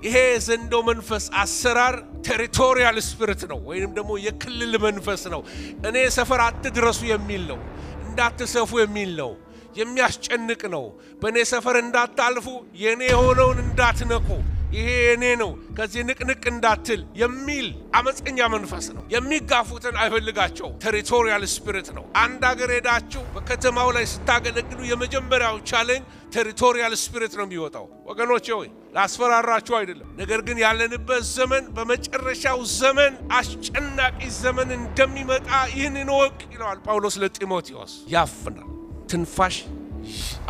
ይሄ ዘንዶ መንፈስ አሰራር ቴሪቶሪያል ስፒሪት ነው ወይንም ደግሞ የክልል መንፈስ ነው። እኔ ሰፈር አትድረሱ የሚል ነው። እንዳትሰፉ የሚል ነው። የሚያስጨንቅ ነው። በእኔ ሰፈር እንዳታልፉ፣ የኔ የሆነውን እንዳትነኩ፣ ይሄ የኔ ነው ከዚህ ንቅንቅ እንዳትል የሚል አመፀኛ መንፈስ ነው። የሚጋፉትን አይፈልጋቸው። ቴሪቶሪያል ስፒሪት ነው። አንድ ሀገር ሄዳችሁ በከተማው ላይ ስታገለግሉ የመጀመሪያው ቻሌንጅ ቴሪቶሪያል ስፒሪት ነው የሚወጣው። ወገኖቼ ሆይ ላስፈራራችሁ አይደለም። ነገር ግን ያለንበት ዘመን በመጨረሻው ዘመን አስጨናቂ ዘመን እንደሚመጣ ይህንን ወቅ ይለዋል ጳውሎስ ለጢሞቴዎስ። ያፍናል። ትንፋሽ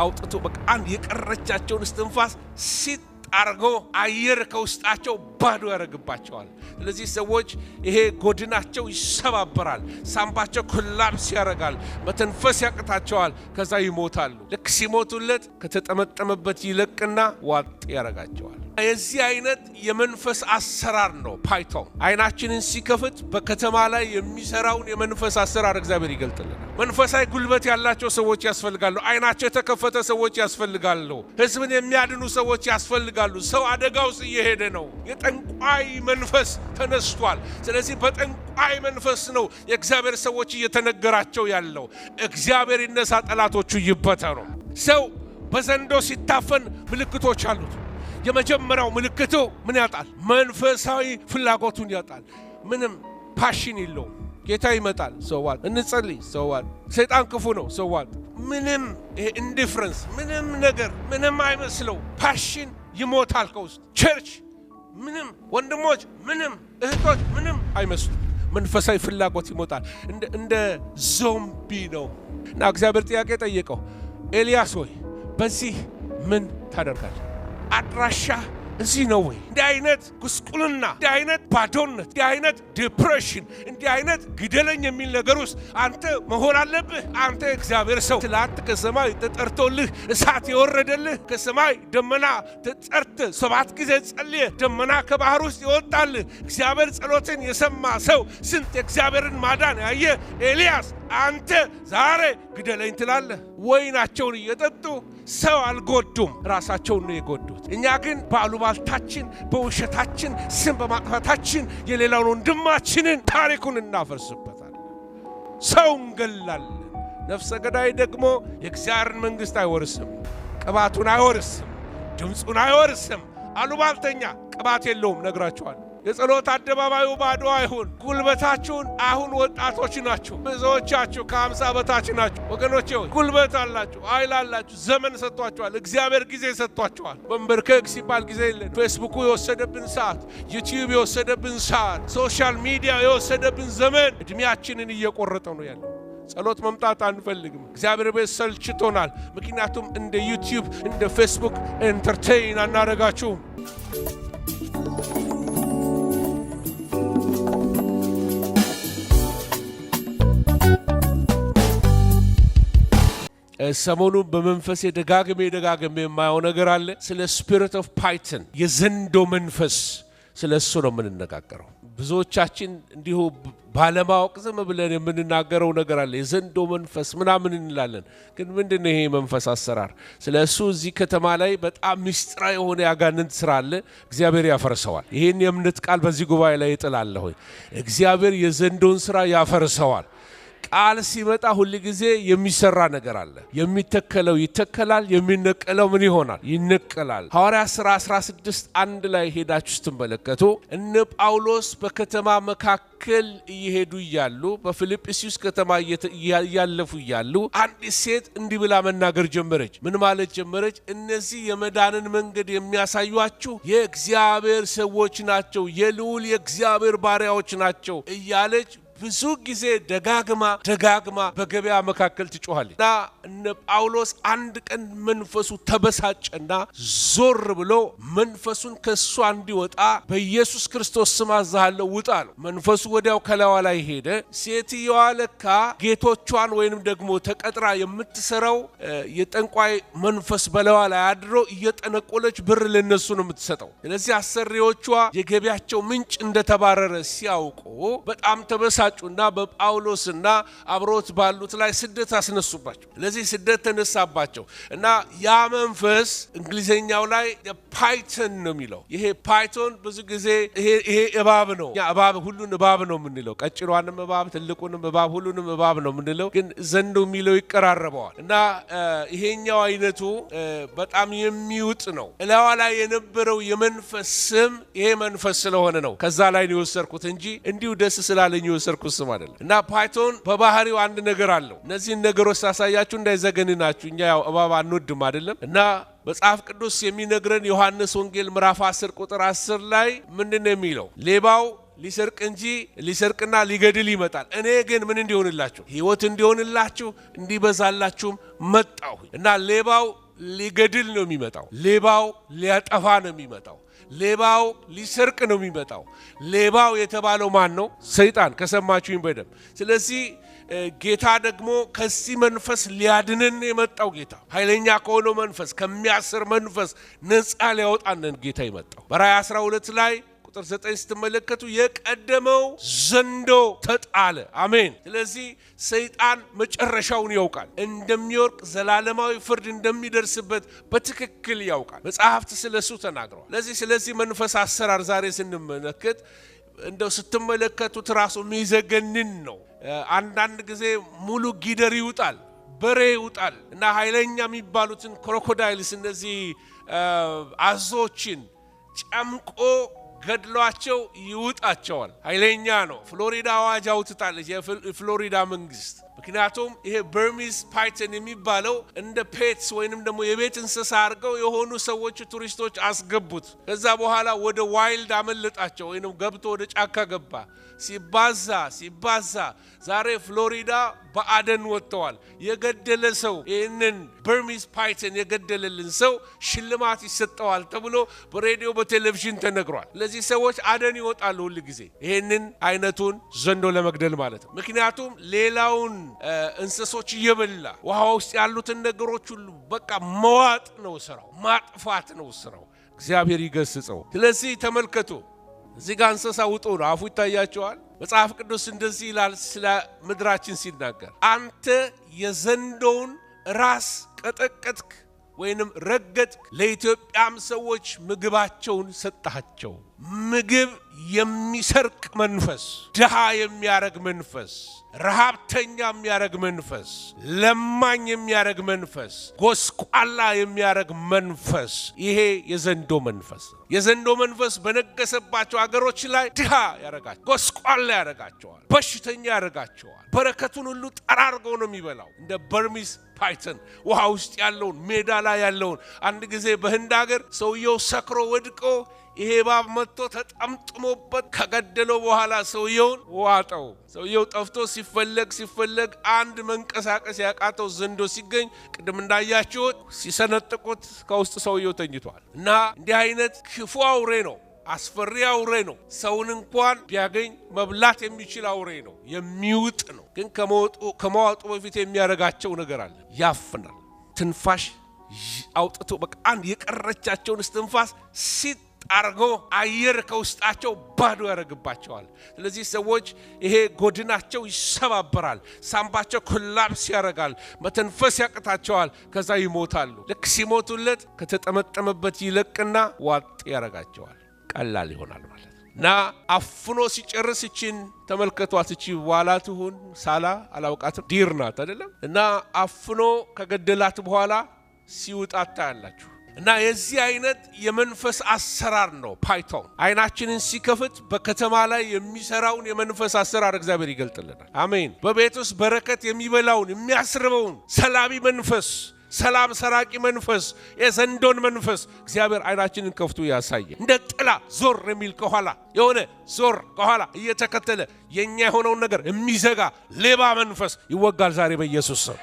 አውጥቶ በቃ አንድ የቀረቻቸውን እስትንፋስ ሲጥ አርጎ አየር ከውስጣቸው ባዶ ያረግባቸዋል። ስለዚህ ሰዎች ይሄ ጎድናቸው ይሰባበራል፣ ሳምባቸው ኮላፕስ ያረጋል፣ መተንፈስ ያቅታቸዋል፣ ከዛ ይሞታሉ። ልክ ሲሞቱለት ከተጠመጠመበት ይለቅና ዋጥ ያረጋቸዋል። የዚህ አይነት የመንፈስ አሰራር ነው ፓይቶን። አይናችንን ሲከፍት በከተማ ላይ የሚሰራውን የመንፈስ አሰራር እግዚአብሔር ይገልጥልናል። መንፈሳዊ ጉልበት ያላቸው ሰዎች ያስፈልጋሉ። አይናቸው የተከፈተ ሰዎች ያስፈልጋሉ። ህዝብን የሚያድኑ ሰዎች ያስፈልጋሉ። ሰው አደጋ ውስጥ እየሄደ ነው። የጠንቋይ መንፈስ ተነስቷል። ስለዚህ በጠንቋይ መንፈስ ነው የእግዚአብሔር ሰዎች እየተነገራቸው ያለው። እግዚአብሔር ይነሳ፣ ጠላቶቹ ይበተኑ። ሰው በዘንዶ ሲታፈን ምልክቶች አሉት። የመጀመሪያው ምልክቱ ምን ያጣል? መንፈሳዊ ፍላጎቱን ያጣል። ምንም ፓሽን የለውም። ጌታ ይመጣል፣ ሰዋት እንጸልይ፣ ሰዋት ሰይጣን ክፉ ነው፣ ሰዋት ምንም ኢንዲፈረንስ ምንም ነገር ምንም አይመስለው። ፓሽን ይሞታል ከውስጥ። ቸርች ምንም፣ ወንድሞች ምንም፣ እህቶች ምንም አይመስሉ። መንፈሳዊ ፍላጎት ይሞታል። እንደ ዞምቢ ነው። እና እግዚአብሔር ጥያቄ ጠየቀው፣ ኤልያስ ሆይ በዚህ ምን ታደርጋለህ? አድራሻ እዚህ ነው ወይ? እንዲህ አይነት ጉስቁልና፣ እንዲህ አይነት ባዶነት፣ እንዲህ አይነት ዲፕሬሽን፣ እንዲህ አይነት ግደለኝ የሚል ነገር ውስጥ አንተ መሆን አለብህ? አንተ እግዚአብሔር ሰው ትላንት ከሰማይ ተጠርቶልህ እሳት የወረደልህ ከሰማይ ደመና ተጠርተ 7 ጊዜ ጸልየ ደመና ከባህር ውስጥ ይወጣልህ እግዚአብሔር ጸሎትን የሰማ ሰው ስንት እግዚአብሔርን ማዳን ያየ ኤልያስ አንተ ዛሬ ግደለኝ ትላለህ? ወይናቸውን እየጠጡ ሰው አልጎዱም፣ ራሳቸውን ነው የጎዱት። እኛ ግን በአሉባልታችን፣ በውሸታችን፣ ስም በማጥፋታችን የሌላውን ወንድማችንን ታሪኩን እናፈርስበታለን። ሰው እንገላለን። ነፍሰ ገዳይ ደግሞ የእግዚአብሔርን መንግሥት አይወርስም፣ ቅባቱን አይወርስም፣ ድምፁን አይወርስም። አሉባልተኛ ቅባት የለውም። ነግራችኋል። የጸሎት አደባባዩ ባዶ አይሁን። ጉልበታችሁን አሁን ወጣቶች ናችሁ፣ ብዙዎቻችሁ ከ50 በታች ናችሁ። ወገኖቼ ሆይ ጉልበት አላችሁ፣ ኃይል አላችሁ። ዘመን ሰጥቷችኋል። እግዚአብሔር ጊዜ ሰጥቷችኋል። በንበርከክ ሲባል ጊዜ የለን። ፌስቡኩ የወሰደብን ሰዓት፣ ዩቲዩብ የወሰደብን ሰዓት፣ ሶሻል ሚዲያ የወሰደብን ዘመን እድሜያችንን እየቆረጠ ነው ያለው። ጸሎት መምጣት አንፈልግም። እግዚአብሔር ቤት ሰልችቶናል። ምክንያቱም እንደ ዩቲዩብ እንደ ፌስቡክ ኤንተርቴይን አናረጋችሁም። ሰሞኑን በመንፈስ ደጋግሜ የማየው ነገር አለ። ስለ ስፒሪት ኦፍ ፓይተን የዘንዶ መንፈስ፣ ስለ እሱ ነው የምንነጋገረው። ብዙዎቻችን እንዲሁ ባለማወቅ ዝም ብለን የምንናገረው ነገር አለ። የዘንዶ መንፈስ ምናምን እንላለን። ግን ምንድነው ይሄ መንፈስ አሰራር? ስለ እሱ እዚህ ከተማ ላይ በጣም ምስጢራዊ የሆነ ያጋንንት ስራ አለ። እግዚአብሔር ያፈርሰዋል። ይሄን የእምነት ቃል በዚህ ጉባኤ ላይ ይጥላለሁ። እግዚአብሔር የዘንዶን ስራ ያፈርሰዋል። ቃል ሲመጣ ሁሉ ጊዜ የሚሰራ ነገር አለ። የሚተከለው ይተከላል፣ የሚነቀለው ምን ይሆናል? ይነቀላል። ሐዋርያት ሥራ 16:1 ላይ ሄዳችሁ ስትመለከቱ እነ ጳውሎስ በከተማ መካከል እየሄዱ እያሉ በፊልጵስዩስ ከተማ እያለፉ እያሉ አንዲት ሴት እንዲህ ብላ መናገር ጀመረች። ምን ማለት ጀመረች? እነዚህ የመዳንን መንገድ የሚያሳዩአችሁ የእግዚአብሔር ሰዎች ናቸው፣ የልዑል የእግዚአብሔር ባሪያዎች ናቸው እያለች ብዙ ጊዜ ደጋግማ በገበያ መካከል ትጮኻለች። እና እነ ጳውሎስ አንድ ቀን መንፈሱ ተበሳጨና ዞር ብሎ መንፈሱን ከሷ እንዲወጣ በኢየሱስ ክርስቶስ ስም አዝሃለሁ ውጣ ነው። መንፈሱ ወዲያው ከላዋ ላይ ሄደ። ሴትየዋ ለካ ጌቶቿን ወይንም ደግሞ ተቀጥራ የምትሰራው የጠንቋይ መንፈስ በላዋ ላይ አድሮ እየጠነቆለች ብር ለነሱ ነው የምትሰጠው። ስለዚህ አሰሪዎቿ የገቢያቸው ምንጭ እንደተባረረ ሲያውቁ በጣም ተበሳጨ። ተበሳጩና በጳውሎስና አብሮት ባሉት ላይ ስደት አስነሱባቸው። ለዚህ ስደት ተነሳባቸው እና ያ መንፈስ እንግሊዘኛው ላይ ፓይተን ነው የሚለው። ይሄ ፓይቶን ብዙ ጊዜ ይሄ እባብ ነው። ያ እባብ ሁሉን እባብ ነው የምንለው። ቀጭሯንም እባብ፣ ትልቁንም እባብ፣ ሁሉንም እባብ ነው የምንለው። ግን ዘንዶ የሚለው ይቀራረበዋል እና ይሄኛው አይነቱ በጣም የሚውጥ ነው። እላዋ ላይ የነበረው የመንፈስ ስም ይሄ መንፈስ ስለሆነ ነው ከዛ ላይ ነው የወሰድኩት እንጂ እንዲሁ ደስ ስላለኝ የወሰድኩት ስም አይደለም። እና ፓይቶን በባህሪው አንድ ነገር አለው። እነዚህን ነገሮች ሳሳያችሁ እንዳይዘገንናችሁ። እኛ ያው እባብ አንወድም አይደለም። እና መጽሐፍ ቅዱስ የሚነግረን ዮሐንስ ወንጌል ምዕራፍ 10 ቁጥር 10 ላይ ምንድነው የሚለው? ሌባው ሊሰርቅ እንጂ ሊሰርቅና ሊገድል ይመጣል፣ እኔ ግን ምን እንዲሆንላችሁ? ሕይወት እንዲሆንላችሁ እንዲበዛላችሁም መጣሁ። እና ሌባው ሊገድል ነው የሚመጣው። ሌባው ሊያጠፋ ነው የሚመጣው። ሌባው ሊሰርቅ ነው የሚመጣው። ሌባው የተባለው ማን ነው? ሰይጣን። ከሰማችሁኝ በደም። ስለዚህ ጌታ ደግሞ ከዚህ መንፈስ ሊያድነን የመጣው ጌታ ኃይለኛ ከሆነው መንፈስ ከሚያስር መንፈስ ነፃ ሊያወጣን ጌታ የመጣው በራእይ 12 ላይ ቁጥር 9 ስትመለከቱ የቀደመው ዘንዶ ተጣለ። አሜን። ስለዚህ ሰይጣን መጨረሻውን ያውቃል። እንደሚወርቅ ዘላለማዊ ፍርድ እንደሚደርስበት በትክክል ያውቃል። መጽሐፍት ስለሱ ተናግረዋል። ስለዚህ መንፈስ አሰራር ዛሬ ስንመለከት እንደው ስትመለከቱት ራሱ የሚዘገንን ነው። አንዳንድ ጊዜ ሙሉ ጊደር ይውጣል፣ በሬ ይውጣል እና ኃይለኛ የሚባሉትን ክሮኮዳይልስ እነዚህ አዞችን ጨምቆ ገድሏቸው ይውጣቸዋል። ኃይለኛ ነው። ፍሎሪዳ አዋጅ አውጥታለች የፍሎሪዳ መንግስት። ምክንያቱም ይሄ በርሚዝ ፓይተን የሚባለው እንደ ፔትስ ወይንም ደግሞ የቤት እንስሳ አድርገው የሆኑ ሰዎች ቱሪስቶች አስገቡት። ከዛ በኋላ ወደ ዋይልድ አመለጣቸው ወይንም ገብቶ ወደ ጫካ ገባ። ሲባዛ ዛሬ ፍሎሪዳ በአደን ወጥተዋል። የገደለ ሰው ይህንን በርሚዝ ፓይተን የገደለልን ሰው ሽልማት ይሰጠዋል ተብሎ በሬዲዮ በቴሌቪዥን ተነግሯል። ለዚህ ሰዎች አደን ይወጣሉ ሁሉ ጊዜ ይህንን አይነቱን ዘንዶ ለመግደል ማለት ነው። ምክንያቱም ሌላውን እንስሶች እየበላ ውሃ ውስጥ ያሉትን ነገሮች ሁሉ በቃ መዋጥ ነው ስራው፣ ማጥፋት ነው ስራው። እግዚአብሔር ይገስጸው። ስለዚህ ተመልከቱ፣ እዚህ ጋር እንስሳ ውጦ ነው አፉ ይታያቸዋል። መጽሐፍ ቅዱስ እንደዚህ ይላል ስለ ምድራችን ሲናገር፣ አንተ የዘንዶውን ራስ ቀጠቀጥክ ወይንም ረገጥክ፣ ለኢትዮጵያም ሰዎች ምግባቸውን ሰጣቸው። ምግብ የሚሰርቅ መንፈስ፣ ድሃ የሚያረግ መንፈስ፣ ረሃብተኛ የሚያረግ መንፈስ፣ ለማኝ የሚያረግ መንፈስ፣ ጎስቋላ የሚያረግ መንፈስ፣ ይሄ የዘንዶ መንፈስ ነው። የዘንዶ መንፈስ በነገሰባቸው አገሮች ላይ ድሃ ያረጋቸዋል፣ ጎስቋላ ያረጋቸዋል፣ በሽተኛ ያረጋቸዋል። በረከቱን ሁሉ ጠራርገው ነው የሚበላው። እንደ በርሚዝ ፓይተን ውሃ ውስጥ ያለውን ሜዳ ላይ ያለውን አንድ ጊዜ በህንድ ሀገር ሰውየው ሰክሮ ወድቆ ይሄ እባብ መጥቶ ተጠምጥሞበት ከገደለው በኋላ ሰውየውን ዋጠው። ሰውየው ጠፍቶ ሲፈለግ አንድ መንቀሳቀስ ያቃተው ዘንዶ ሲገኝ ቅድም እንዳያችሁት ሲሰነጥቁት ከውስጥ ሰውየው ተኝቷል። እና እንዲህ አይነት ክፉ አውሬ ነው፣ አስፈሪ አውሬ ነው። ሰውን እንኳን ቢያገኝ መብላት የሚችል አውሬ ነው፣ የሚውጥ ነው። ግን ከመዋጡ በፊት የሚያረጋቸው ነገር አለ። ያፍናል። ትንፋሽ አውጥቶ በቃ አንድ የቀረቻቸውን እስትንፋስ አርጎ አየር ከውስጣቸው ባዶ ያረግባቸዋል። ስለዚህ ሰዎች ይሄ ጎድናቸው ይሰባበራል፣ ሳምባቸው ኮላፕስ ያረጋል፣ መተንፈስ ያቅታቸዋል፣ ከዛ ይሞታሉ። ልክ ሲሞቱለት ከተጠመጠመበት ይለቅና ዋጥ ያረጋቸዋል። ቀላል ይሆናል ማለት ነው። እና አፍኖ ሲጨርስ እቺን ተመልከቷት። እቺ ዋላት ሁን ሳላ አላውቃትም፣ ዲር ናት አይደለም? እና አፍኖ ከገደላት በኋላ ሲውጣታ ያላችሁ እና የዚህ አይነት የመንፈስ አሰራር ነው ፓይቶን። አይናችንን ሲከፍት በከተማ ላይ የሚሰራውን የመንፈስ አሰራር እግዚአብሔር ይገልጥልናል። አሜን። በቤት ውስጥ በረከት የሚበላውን የሚያስርበውን ሰላቢ መንፈስ፣ ሰላም ሰራቂ መንፈስ፣ የዘንዶን መንፈስ እግዚአብሔር አይናችንን ከፍቶ ያሳየ። እንደ ጥላ ዞር የሚል ከኋላ የሆነ ዞር ከኋላ እየተከተለ የኛ የሆነውን ነገር የሚዘጋ ሌባ መንፈስ ይወጋል ዛሬ በኢየሱስ ስም።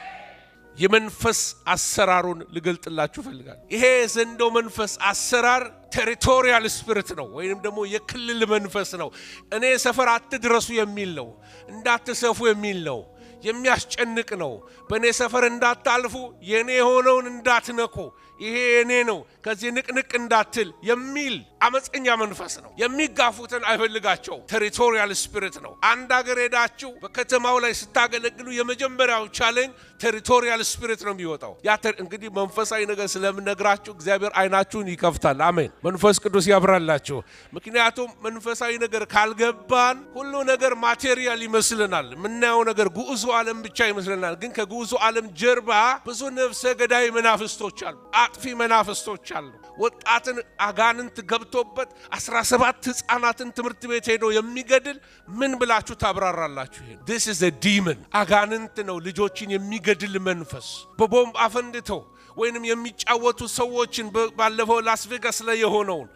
የመንፈስ አሰራሩን ልገልጥላችሁ ፈልጋለሁ። ይሄ ዘንዶ መንፈስ አሰራር ቴሪቶሪያል ስፒሪት ነው ወይንም ደግሞ የክልል መንፈስ ነው። እኔ ሰፈር አትድረሱ የሚል ነው፣ እንዳትሰፉ የሚል ነው፣ የሚያስጨንቅ ነው። በእኔ ሰፈር እንዳታልፉ፣ የኔ የሆነውን እንዳትነኩ ይሄ እኔ ነው ከዚህ ንቅንቅ እንዳትል የሚል አመፀኛ መንፈስ ነው። የሚጋፉትን አይፈልጋቸው። ቴሪቶሪያል ስፒሪት ነው። አንድ ሀገር ሄዳችሁ በከተማው ላይ ስታገለግሉ የመጀመሪያው ቻሌንጅ ቴሪቶሪያል ስፒሪት ነው የሚወጣው። ያ እንግዲህ መንፈሳዊ ነገር ስለምነግራችሁ እግዚአብሔር አይናችሁን ይከፍታል። አሜን። መንፈስ ቅዱስ ያብራላችሁ። ምክንያቱም መንፈሳዊ ነገር ካልገባን ሁሉ ነገር ማቴሪያል ይመስልናል። የምናየው ነገር ግዑዙ ዓለም ብቻ ይመስልናል። ግን ከግዑዙ ዓለም ጀርባ ብዙ ነፍሰ ገዳይ መናፍስቶች አሉ፣ አጥፊ መናፍስቶች አሉ። ወጣትን አጋንንት ገብቶበት 17 ሕፃናትን ትምህርት ቤት ሄዶ የሚገድል ምን ብላችሁ ታብራራላችሁ? ይሄ this is a demon አጋንንት ነው። ልጆችን የሚገድል መንፈስ በቦምብ አፈንድተው ወይንም የሚጫወቱ ሰዎችን ባለፈው ላስ ቬጋስ ላይ የሆነውን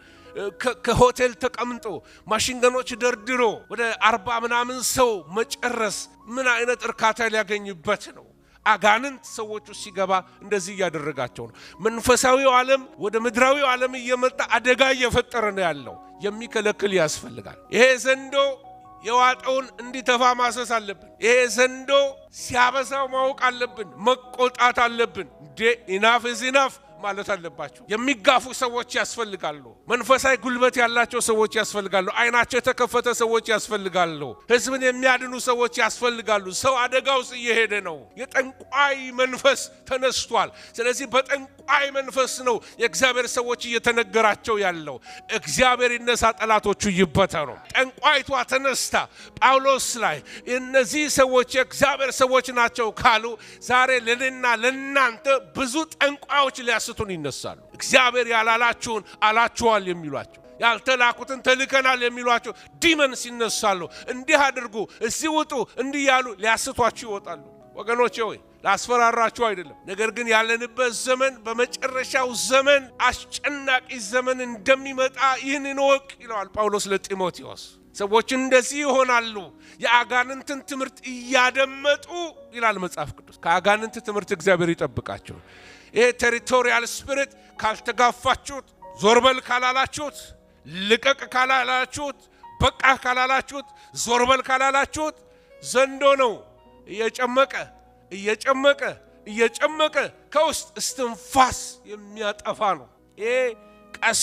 ከሆቴል ተቀምጦ ማሽንገኖች ደርድሮ ወደ 40 ምናምን ሰው መጨረስ ምን አይነት እርካታ ሊያገኝበት ነው? አጋንንት ሰዎቹ ሲገባ እንደዚህ ያደረጋቸው ነው። መንፈሳዊው ዓለም ወደ ምድራዊው ዓለም እየመጣ አደጋ እየፈጠረ ነው ያለው። የሚከለክል ያስፈልጋል። ይሄ ዘንዶ የዋጠውን እንዲተፋ ማሰስ አለብን። ይሄ ዘንዶ ሲያበሳው ማወቅ አለብን። መቆጣት አለብን። ኢናፍ ኢዝ ኢናፍ ማለት አለባችሁ። የሚጋፉ ሰዎች ያስፈልጋሉ። መንፈሳዊ ጉልበት ያላቸው ሰዎች ያስፈልጋሉ። አይናቸው የተከፈተ ሰዎች ያስፈልጋሉ። ሕዝብን የሚያድኑ ሰዎች ያስፈልጋሉ። ሰው አደጋ ውስጥ እየሄደ ነው። የጠንቋይ መንፈስ ተነስቷል። ስለዚህ በጠንቋይ መንፈስ ነው የእግዚአብሔር ሰዎች እየተነገራቸው ያለው። እግዚአብሔር ይነሳ፣ ጠላቶቹ ይበተኑ። ጠንቋይቷ ተነስታ ጳውሎስ ላይ እነዚህ ሰዎች የእግዚአብሔር ሰዎች ናቸው ካሉ ዛሬ ለኔና ለናንተ ብዙ ጠንቋዮች ሊያስቱን ይነሳሉ። እግዚአብሔር ያላላችሁን አላችኋል የሚሏቸው፣ ያልተላኩትን ተልከናል የሚሏቸው ዲመንስ ይነሳሉ። እንዲህ አድርጉ፣ እዚህ ውጡ፣ እንዲህ ያሉ ሊያስቷችሁ ይወጣሉ። ወገኖቼ ሆይ ላስፈራራችሁ አይደለም። ነገር ግን ያለንበት ዘመን በመጨረሻው ዘመን አስጨናቂ ዘመን እንደሚመጣ ይህንን ወቅ ይለዋል ጳውሎስ ለጢሞቴዎስ። ሰዎች እንደዚህ ይሆናሉ፣ የአጋንንትን ትምህርት እያደመጡ ይላል መጽሐፍ ቅዱስ። ከአጋንንት ትምህርት እግዚአብሔር ይጠብቃቸው። ይሄ ቴሪቶሪያል ስፒሪት ካልተጋፋችሁት፣ ዞርበል ካላላችሁት፣ ልቀቅ ካላላችሁት፣ በቃ ካላላችሁት፣ ዞርበል ካላላችሁት ዘንዶ ነው እየጨመቀ ከውስጥ እስትንፋስ የሚያጠፋ ነው። ይሄ ቀስ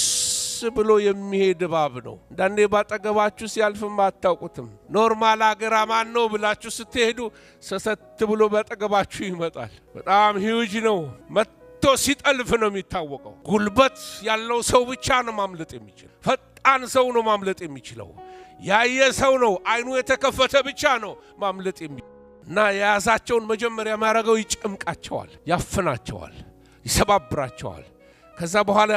ብሎ የሚሄድ እባብ ነው። አንዳንዴ ባጠገባችሁ ሲያልፍም አታውቁትም። ኖርማል አገር አማን ነው ብላችሁ ስትሄዱ ሰሰት ብሎ ባጠገባችሁ ይመጣል። በጣም ሂውጅ ነው። መጥቶ ሲጠልፍ ነው የሚታወቀው። ጉልበት ያለው ሰው ብቻ ነው ማምለጥ የሚችል። ፈጣን ሰው ነው ማምለጥ የሚችለው። ያየ ሰው ነው፣ አይኑ የተከፈተ ብቻ ነው ማምለጥ የሚችል እና የያዛቸውን መጀመሪያ ማረገው ይጨምቃቸዋል፣ ያፍናቸዋል፣ ይሰባብራቸዋል። ከዛ በኋላ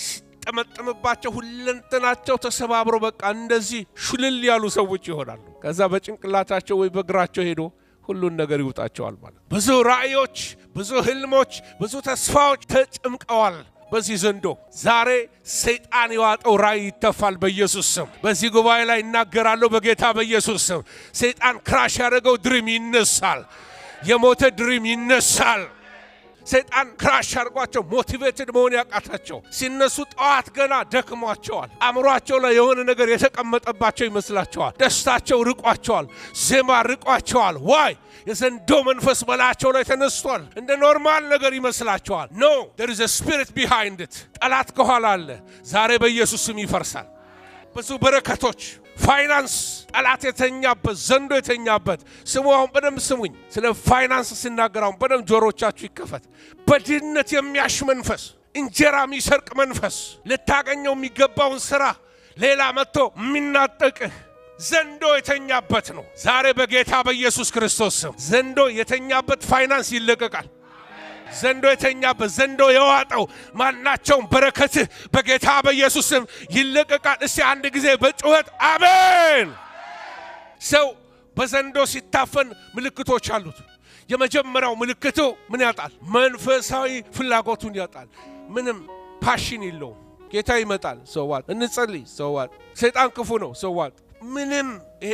ሲጠመጥምባቸው ሁለንተናቸው ተሰባብሮ በቃ እንደዚህ ሹልል ያሉ ሰዎች ይሆናሉ። ከዛ በጭንቅላታቸው ወይ በእግራቸው ሄዶ ሁሉን ነገር ይውጣቸዋል ማለት። ብዙ ራእዮች፣ ብዙ ህልሞች፣ ብዙ ተስፋዎች ተጨምቀዋል በዚህ ዘንዶ። ዛሬ ሰይጣን የዋጠው ራእይ ይተፋል በኢየሱስ ስም። በዚህ ጉባኤ ላይ እናገራለሁ በጌታ በኢየሱስ ስም። ሰይጣን ክራሽ ያደረገው ድሪም ይነሳል። የሞተ ድሪም ይነሳል። ሰይጣን ክራሽ አድርጓቸው ሞቲቬትድ መሆን ያቃታቸው ሲነሱ ጠዋት ገና ደክሟቸዋል። አእምሯቸው ላይ የሆነ ነገር የተቀመጠባቸው ይመስላቸዋል። ደስታቸው ርቋቸዋል። ዜማ ርቋቸዋል። ዋይ የዘንዶ መንፈስ በላያቸው ላይ ተነስቷል። እንደ ኖርማል ነገር ይመስላቸዋል። ኖ there is a spirit behind it። ጠላት ከኋላ አለ። ዛሬ በኢየሱስ ስም ይፈርሳል። ብዙ በረከቶች፣ ፋይናንስ ጠላት የተኛበት ዘንዶ የተኛበት ስሙ። አሁን በደንብ ስሙኝ። ስለ ፋይናንስ ሲናገር አሁን በደንብ ጆሮቻችሁ ይከፈት። በድህነት የሚያሽ መንፈስ፣ እንጀራ የሚሰርቅ መንፈስ፣ ልታገኘው የሚገባውን ስራ ሌላ መጥቶ የሚናጠቅህ ዘንዶ የተኛበት ነው። ዛሬ በጌታ በኢየሱስ ክርስቶስ ስም ዘንዶ የተኛበት ፋይናንስ ይለቀቃል። ዘንዶ የተኛበት ዘንዶ የዋጠው ማናቸውም በረከትህ በጌታ በኢየሱስ ስም ይለቀቃል። እስቲ አንድ ጊዜ በጩኸት አሜን። ሰው በዘንዶ ሲታፈን ምልክቶች አሉት። የመጀመሪያው ምልክቱ ምን ያጣል? መንፈሳዊ ፍላጎቱን ያጣል። ምንም ፓሽን የለውም። ጌታ ይመጣል፣ ሰዋት እንጸልይ፣ ሰዋት ሰይጣን ክፉ ነው፣ ሰዋት ምንም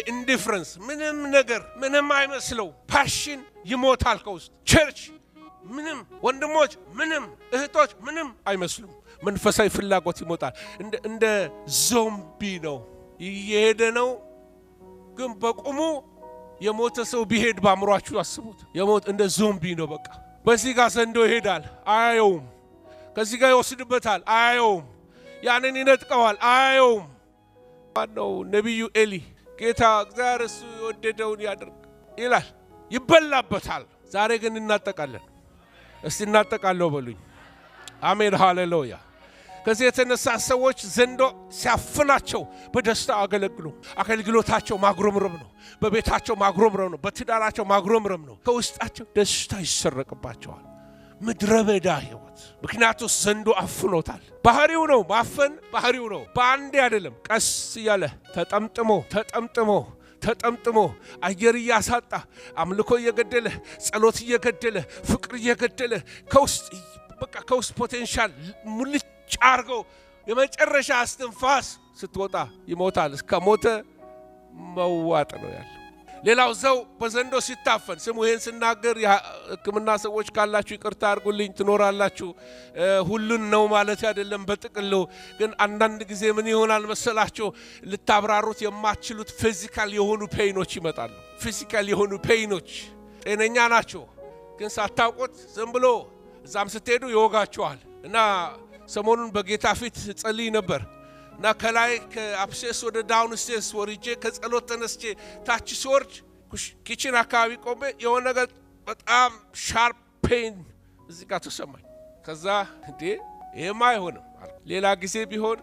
ኢንዲፈረንስ ምንም ነገር ምንም አይመስለው። ፓሽን ይሞታል ከውስጥ። ቸርች ምንም፣ ወንድሞች ምንም፣ እህቶች ምንም አይመስሉም። መንፈሳዊ ፍላጎት ይሞታል። እንደ ዞምቢ ነው እየሄደ ነው። ግን በቁሙ የሞተ ሰው ቢሄድ ባምሯችሁ አስቡት። የሞት እንደ ዞምቢ ነው በቃ። በዚህ ጋር ዘንዶ ይሄዳል፣ አያየውም። ከዚህ ጋር ይወስድበታል አያየውም። ያንን ይነጥቀዋል አያየውም። ማነው ነቢዩ ኤሊ ጌታ እግዚአብሔር እሱ የወደደውን ያድርግ ይላል፣ ይበላበታል። ዛሬ ግን እናጠቃለን። እስቲ እናጠቃለው በሉኝ። አሜን ሃሌሉያ። ከዚህ የተነሳ ሰዎች ዘንዶ ሲያፍናቸው በደስታ አገለግሉ። አገልግሎታቸው ማጉረምረም ነው። በቤታቸው ማጉረምረም ነው። በትዳራቸው ማጉረምረም ነው። ከውስጣቸው ደስታ ይሰረቅባቸዋል። ምድረ በዳ ህይወት። ምክንያቱም ዘንዶ አፍኖታል። ባህሪው ነው ማፈን፣ ባህሪው ነው። በአንዴ አይደለም፣ ቀስ እያለ ተጠምጥሞ አየር እያሳጣ አምልኮ እየገደለ ጸሎት እየገደለ ፍቅር እየገደለ ከውስጥ ፖቴንሻል ሙልጭ አርገው የመጨረሻ አስተንፋስ ስትወጣ ይሞታል። እስከ ሞተ መዋጥ ነው ያለው። ሌላው ዘው በዘንዶ ሲታፈን ስሙ። ይሄን ስናገር የሕክምና ሰዎች ካላችሁ ይቅርታ አድርጉልኝ፣ ትኖራላችሁ። ሁሉን ነው ማለት አይደለም። በጥቅሉ ግን አንዳንድ ጊዜ ምን ይሆናል መሰላችሁ? ልታብራሩት የማትችሉት ፊዚካል የሆኑ ፔይኖች ይመጣሉ። ፊዚካል የሆኑ ፔይኖች ጤነኛ ናቸው፣ ግን ሳታውቁት ዝም ብሎ እዛም ስትሄዱ ይወጋችኋል። እና ሰሞኑን በጌታ ፊት ጸልይ ነበር እና ከላይ ከአፕሴስ ወደ ዳውን ስቴስ ወርጄ ከጸሎት ተነስቼ ታች ሲወርድ ኪችን አካባቢ ቆሜ የሆነ ነገር በጣም ሻርፕ ፔን እዚህ ጋር ተሰማኝ። ከዛ እንዴ ይሄማ አይሆንም፣ ሌላ ጊዜ ቢሆን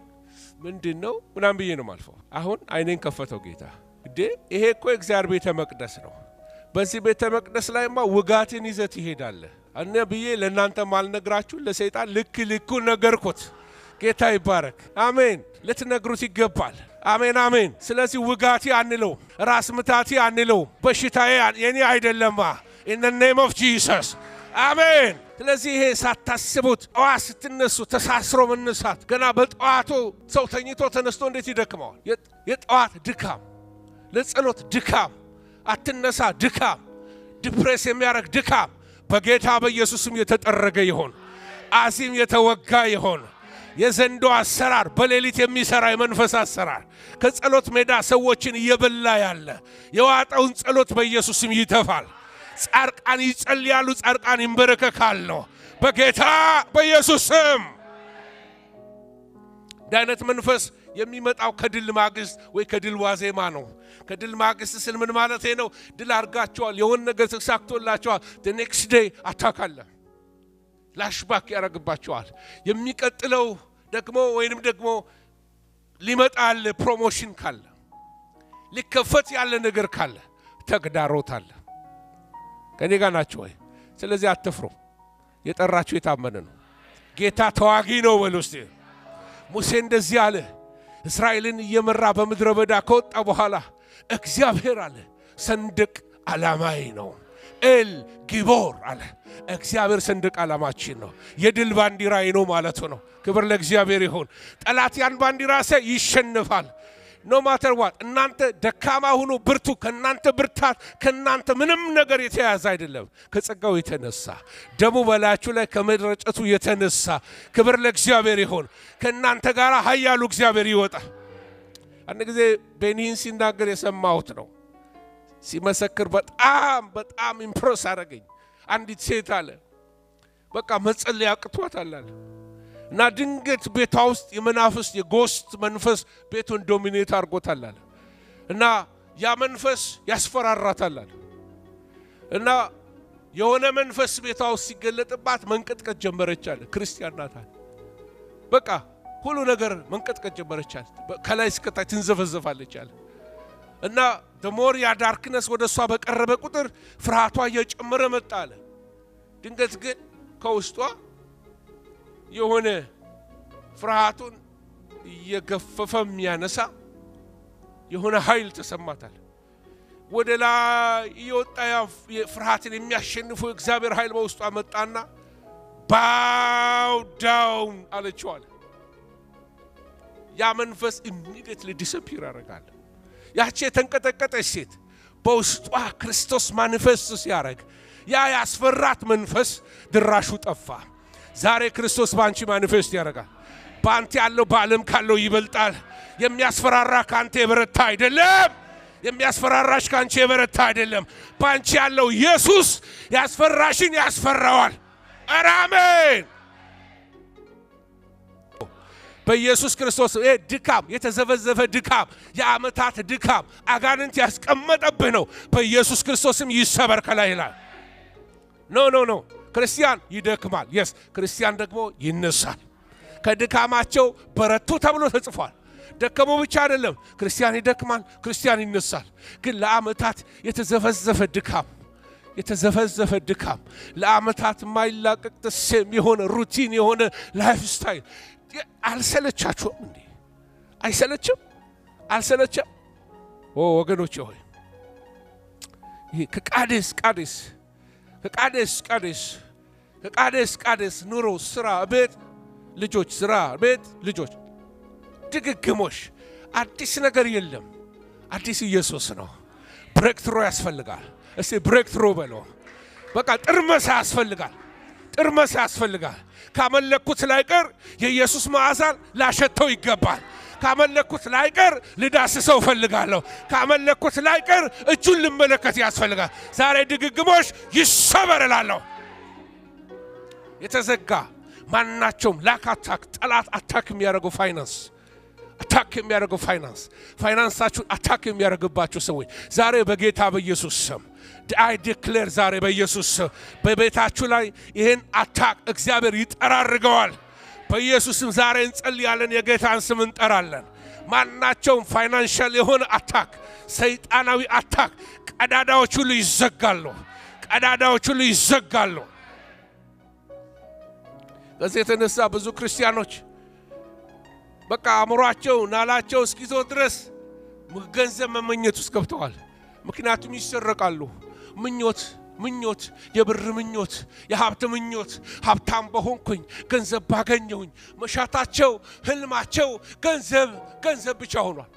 ምንድነው ምናምን ብዬ ነው ማልፈው። አሁን አይኔን ከፈተው ጌታ። እንዴ ይሄ እኮ እግዚአብሔር ቤተ መቅደስ ነው። በዚህ ቤተ መቅደስ ላይማ ውጋትን ይዘት ይሄዳል እና ብዬ ለእናንተ ማልነግራችሁ ለሰይጣን ልክ ነገርኩት። ጌታ ይባረክ። አሜን። ልትነግሩት ይገባል። አሜን አሜን። ስለዚህ ውጋቲ አንለው፣ ራስ ምታቲ አንለው፣ በሽታዬ የኔ አይደለማ in the name of Jesus አሜን። ስለዚህ ይሄ ሳታስቡት ጠዋት ስትነሱ ተሳስሮ መነሳት፣ ገና በጠዋቱ ሰው ተኝቶ ተነስቶ እንዴት ይደክመዋል? የጠዋት ድካም፣ ለጸሎት ድካም፣ አትነሳ ድካም፣ ዲፕሬስ የሚያረግ ድካም በጌታ በኢየሱስም የተጠረገ ይሆን፣ አዚም የተወጋ ይሆን። የዘንዶ አሰራር በሌሊት የሚሰራ የመንፈስ አሰራር ከጸሎት ሜዳ ሰዎችን እየበላ ያለ የዋጣውን ጸሎት በኢየሱስም ይተፋል። ጻርቃን ይጸልያሉ፣ ጻርቃን ይንበረከካሉ በጌታ በኢየሱስም። ዳይነት መንፈስ የሚመጣው ከድል ማግስት ወይ ከድል ዋዜማ ነው። ከድል ማግስት ስል ምን ማለት ነው? ድል አርጋቸዋል፣ የሆነ ነገር ተሳክቶላቸዋል። the next day አታካለ ላሽባክ ያረግባቸዋል። የሚቀጥለው ደግሞ ወይንም ደግሞ ሊመጣል ፕሮሞሽን ካለ ሊከፈት ያለ ነገር ካለ ተግዳሮት አለ። ከኔ ጋር ናችሁ ወይ? ስለዚህ አትፍሩ። የጠራችሁ የታመነ ነው። ጌታ ተዋጊ ነው በሉ እስቲ። ሙሴ እንደዚህ አለ። እስራኤልን እየመራ በምድረ በዳ ከወጣ በኋላ እግዚአብሔር አለ ሰንደቅ ዓላማዬ ነው። ኤል ጊቦር አለ እግዚአብሔር ሰንደቅ ዓላማችን ነው። የድል ባንዲራዬ ነው ማለት ነው። ክብር ለእግዚአብሔር ይሁን። ጠላት ያን ባንዲራ ሳይ ይሸነፋል። ኖ ማተር ዋት። እናንተ ደካማ ሁኑ ብርቱ። ከናንተ ብርታት ከናንተ ምንም ነገር የተያዘ አይደለም። ከጸጋው የተነሳ ደሙ በላያችሁ ላይ ከመድረጨቱ የተነሳ ክብር ለእግዚአብሔር ይሁን። ከናንተ ጋር ኃያሉ እግዚአብሔር ይወጣል። አንድ ጊዜ ቤኒን ሲናገር የሰማሁት ነው። ሲመሰክር በጣም ኢምፕረስ አደረገኝ። አንዲት ሴት አለ በቃ መጸለይ አቅቷታል አለ እና ድንገት ቤቷ ውስጥ የመናፍስት የጎስት መንፈስ ቤቱን ዶሚኔት አድርጎታል አለ እና ያ መንፈስ ያስፈራራታል አለ እና የሆነ መንፈስ ቤቷ ውስጥ ሲገለጥባት መንቀጥቀጥ ጀመረች አለ። ክርስቲያን ናት አለ። በቃ ሁሉ ነገር መንቀጥቀጥ ጀመረች አለ። ከላይ እስከ ታች ትንዘፈዘፋለች አለ እና ደሞር ያ ዳርክነስ ወደሷ በቀረበ ቁጥር ፍርሃቷ እየጨመረ መጣ አለ። ድንገት ግን ከውስጧ የሆነ ፍርሃቱን እየገፈፈ የሚያነሳ የሆነ ኃይል ተሰማታል። ወደ ላይ እየወጣ ፍርሃትን የሚያሸንፈው እግዚአብሔር ኃይል በውስጧ መጣና ባው ዳውን አለችው አለ። ያ መንፈስ ኢሚዲየትሊ ዲስፒር ያደርጋል። ያቺ የተንቀጠቀጠች ሴት በውስጧ ክርስቶስ ማኒፌስት ሲያደርግ ያ ያስፈራት መንፈስ ድራሹ ጠፋ። ዛሬ ክርስቶስ ባንቺ ማኒፌስት ያደርጋል። ባንተ ያለው በዓለም ካለው ይበልጣል። የሚያስፈራራ ካንተ የበረታ አይደለም። የሚያስፈራራሽ ካንቺ የበረታ አይደለም። ባንቺ ያለው ኢየሱስ ያስፈራሽን ያስፈራዋል። አሜን። በኢየሱስ ክርስቶስ ድካም የተዘበዘበ ድካም የዓመታት ድካም አጋንንት ያስቀመጠብህ ነው በኢየሱስ ክርስቶስም ይሰበር ከላይ ላይ ኖ ክርስቲያን ይደክማል yes ክርስቲያን ደግሞ ይነሳል ከድካማቸው በረቱ ተብሎ ተጽፏል ደከሙ ብቻ አይደለም ክርስቲያን ይደክማል ክርስቲያን ይነሳል ግን ለዓመታት የተዘፈዘፈ ድካም ለዓመታት ማይላቀቅ ተሰም የሆነ ሩቲን የሆነ ላይፍ ስታይል አልሰለቻችሁም እንዴ አልሰለችም ወገኖቼ ሆይ ይሄ ከቃዴስ ኑሮ ስራ ቤት ልጆች ድግግሞሽ አዲስ ነገር የለም አዲስ ኢየሱስ ነው ብሬክትሩ ያስፈልጋል እስቲ ብሬክትሩ በሎ በቃ ጥርመሳ ያስፈልጋል ካመለኩት ላይቀር የኢየሱስ መዓዛን ላሸተው ይገባል ካመለኩት ላይቀር ልዳስሰው ፈልጋለሁ ካመለኩት ላይቀር እጁን ልመለከት ያስፈልጋል ዛሬ ድግግሞሽ ይሰበረላለሁ የተዘጋ ማናቸውም ላካታክ ጠላት አታክ የሚያደርገው ፋይናንሳችሁ አታክ የሚያደርግባችሁ ሰዎች ዛሬ በጌታ በኢየሱስ ስም I declare ዛሬ በኢየሱስ ስም በቤታችሁ ላይ ይሄን አታክ እግዚአብሔር ይጠራርገዋል በኢየሱስም ዛሬ እንጸልያለን የጌታን ስም እንጠራለን ማናቸውም ፋይናንሻል የሆነ አታክ ሰይጣናዊ አታክ ቀዳዳዎቹ ሁሉ ይዘጋሉ ከዚህ የተነሳ ብዙ ክርስቲያኖች በቃ አምሯቸው ናላቸው እስኪዞ ድረስ ገንዘብ መመኘት ውስጥ ገብተዋል ምክንያቱም ይሰረቃሉ ምኞት የብር ምኞት የሀብት ምኞት ሀብታም በሆንኩኝ ገንዘብ ባገኘሁኝ መሻታቸው ህልማቸው ገንዘብ ብቻ ሆኗል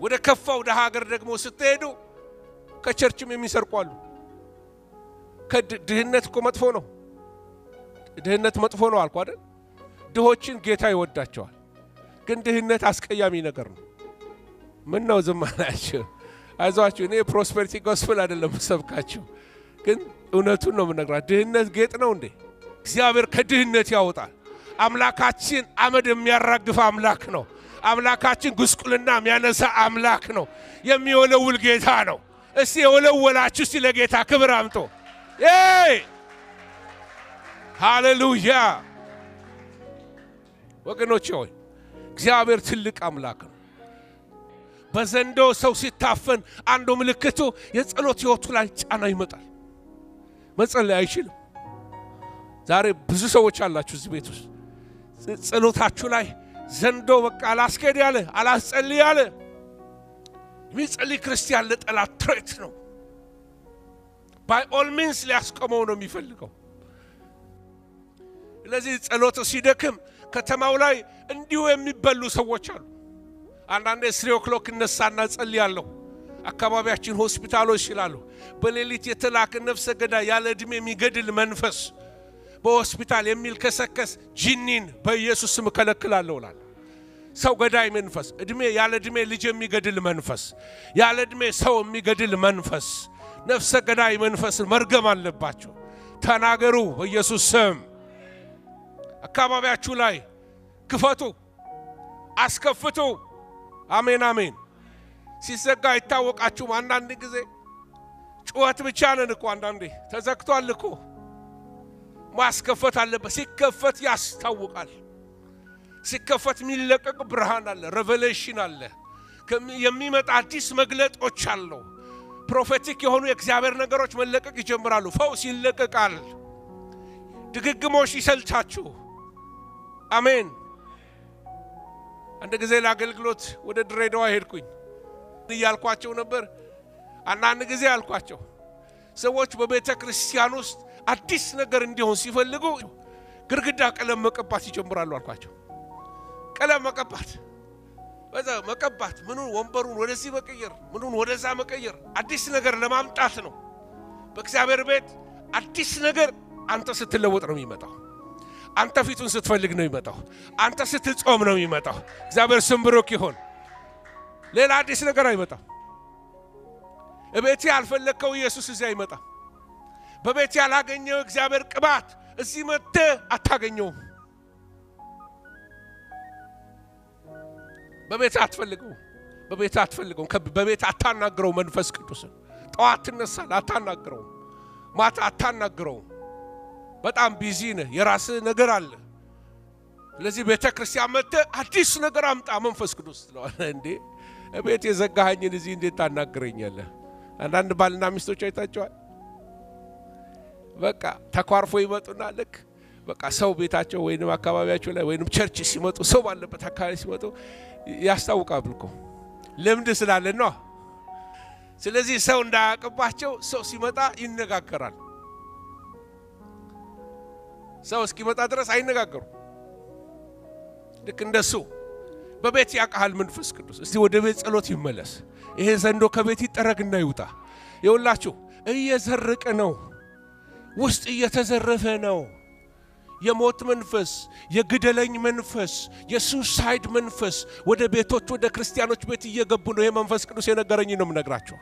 ወደ ከፋው ሀገር ደግሞ ስትሄዱ ከቸርችም የሚሰርቋሉ ከድህነት እኮ መጥፎ ነው አልኩ አይደል ድሆችን ጌታ ይወዳቸዋል ግን ድህነት አስቀያሚ ነገር ነው ምን ነው ዝም አላችሁ አይዟችሁ እኔ ፕሮስፐሪቲ ጎስፔል አይደለም ሰብካችሁ ግን እውነቱን ነው የምነግራችሁ ድህነት ጌጥ ነው እንዴ እግዚአብሔር ከድህነት ያወጣል አምላካችን አመድ የሚያራግፍ አምላክ ነው አምላካችን ጉስቁልና የሚያነሳ አምላክ ነው የሚወለውል ጌታ ነው እስቲ የወለወላችሁ እስቲ ለጌታ ክብር አምጡ ሃሌሉያ ወገኖቼ ሆይ እግዚአብሔር ትልቅ አምላክ ነው በዘንዶ ሰው ሲታፈን አንዱ ምልክቱ የጸሎት ህይወቱ ላይ ጫና ይመጣል መጸለይ አይችልም ዛሬ ብዙ ሰዎች አላችሁ እዚህ ቤት ውስጥ ጸሎታችሁ ላይ ዘንዶ በቃ አላስከድ ያለ አላስጸልይ ያለ የሚጸልይ ክርስቲያን ለጠላት ትሬት ነው by all means ሊያስቆመው ነው የሚፈልገው ስለዚህ ጸሎት ሲደክም ከተማው ላይ እንዲሁ የሚበሉ ሰዎች አሉ አንዳንዴ 3 o'clock እነሳና ጸልያለሁ አካባቢያችን ሆስፒታሎች ይላሉ በሌሊት የተላከ ነፍሰ ገዳይ ያለ እድሜ የሚገድል መንፈስ በሆስፒታል የሚልከሰከስ ጂኒን በኢየሱስ ስም ከለክላለሁ ይላል ሰው ገዳይ መንፈስ እድሜ ያለ እድሜ ልጅ የሚገድል መንፈስ ያለ እድሜ ሰው የሚገድል መንፈስ ነፍሰ ገዳይ መንፈስ መርገም አለባቸው ተናገሩ በኢየሱስ ስም አካባቢያችሁ ላይ ክፈቱ አስከፍቱ አሜን ሲዘጋ ይታወቃችሁ አንዳንድ ጊዜ ጩኸት ብቻ ነን እኮ አንዳንዴ ተዘግቷል እኮ ማስከፈት አለበት ሲከፈት ያስታውቃል ሲከፈት የሚለቀቅ ብርሃን አለ ሬቨሌሽን አለ የሚመጣ አዲስ መግለጦች አሉ ፕሮፌቲክ የሆኑ የእግዚአብሔር ነገሮች መለቀቅ ይጀምራሉ ፈውስ ይለቀቃል ድግግሞሽ ይሰልቻችሁ አሜን አንድ ጊዜ ለአገልግሎት ወደ ድሬዳዋ ሄድኩኝ ይያልኳቸው ነበር አንዳንድ ጊዜ አልኳቸው ሰዎች በቤተ ክርስቲያን ውስጥ አዲስ ነገር እንዲሆን ሲፈልጉ ግርግዳ ቀለም መቀባት ይጀምራሉ አልኳቸው ቀለም መቀባት ምኑን ወንበሩን ወደዚህ መቀየር ምኑን ወደዛ መቀየር አዲስ ነገር ለማምጣት ነው በእግዚአብሔር ቤት አዲስ ነገር አንተ ስትለወጥ ነው የሚመጣው አንተ ፊቱን ስትፈልግ ነው የሚመጣው አንተ ስትጾም ነው የሚመጣው እግዚአብሔር ስም ብሩክ ይሁን ሌላ አዲስ ነገር አይመጣም እቤት ያልፈለከው ኢየሱስ እዚህ አይመጣም በቤት ያላገኘው እግዚአብሔር ቅባት እዚህ መጥተ አታገኘው በቤት አትፈልገው በቤት አታናግረው መንፈስ ቅዱስ ጠዋት ተነሳል አታናግረው ማታ አታናግረው በጣም ቢዚ ነህ የራስ ነገር አለ ስለዚህ ቤተክርስቲያን መጥተ አዲስ ነገር አምጣ መንፈስ ቅዱስ ነው እንዴ ቤት የዘጋኸኝን እዚህ እንዴት ታናግረኛለህ አንዳንድ ባልና ሚስቶች አይታቸዋል በቃ ተኳርፎ ይመጡና ልክ በቃ ሰው ቤታቸው ወይንም አካባቢያቸው ላይ ወይንም ቸርች ሲመጡ ሰው ባለበት አካባቢ ሲመጡ ያስታውቃሉ እኮ ለምድ ስላለ ነው ስለዚህ ሰው እንዳያቀባቸው ሰው ሲመጣ ይነጋገራል ሰው እስኪመጣ ድረስ አይነጋገሩ ልክ እንደሱ በቤት ያቃል መንፈስ ቅዱስ እስቲ ወደ ቤት ጸሎት ይመለስ ይሄ ዘንዶ ከቤት ይጠረግና ይውጣ ይውላችሁ እየዘረቀ ነው ውስጥ እየተዘረፈ ነው የሞት መንፈስ የግደለኝ መንፈስ የሱሳይድ መንፈስ ወደ ቤቶች ወደ ክርስቲያኖች ቤት እየገቡ ነው የመንፈስ ቅዱስ የነገረኝ ነው የምነግራችሁ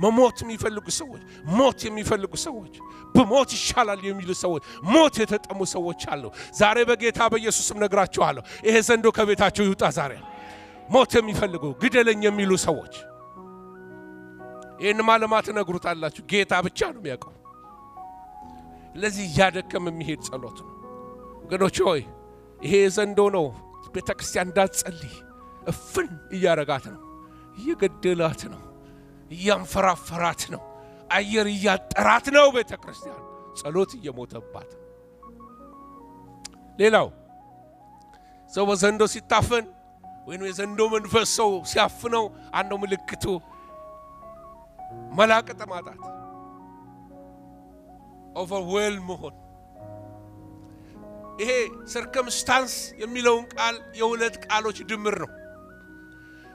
መሞት የሚፈልጉ ሰዎች በሞት ይሻላል የሚሉ ሰዎች ሞት የተጠሙ ሰዎች አሉ ዛሬ በጌታ በኢየሱስም ነግራችኋለሁ ይሄ ዘንዶ ከቤታቸው ይውጣ ዛሬ ሞት የሚፈልጉ ግደለኝ የሚሉ ሰዎች ይሄን ማለማት ነግሩታላችሁ ጌታ ብቻ ነው የሚያውቀው ለዚህ ያደከም የሚሄድ ጸሎት ነው ወገኖች ሆይ ይሄ ዘንዶ ነው ቤተክርስቲያን እንዳትጸልይ እፍን እያረጋት ነው እየገደላት ነው እያንፈራፈራት ነው አየር እያጠራት ነው ቤተክርስቲያን ጸሎት እየሞተባት ሌላው ሰው በዘንዶ ሲታፈን ወይንም የዘንዶ መንፈስ ሰው ሲያፍነው አንዱ ምልክቱ መላቀጥ ማጣት overwhelm መሆን ይሄ circumstance የሚለውን ቃል የሁለት ቃሎች ድምር ነው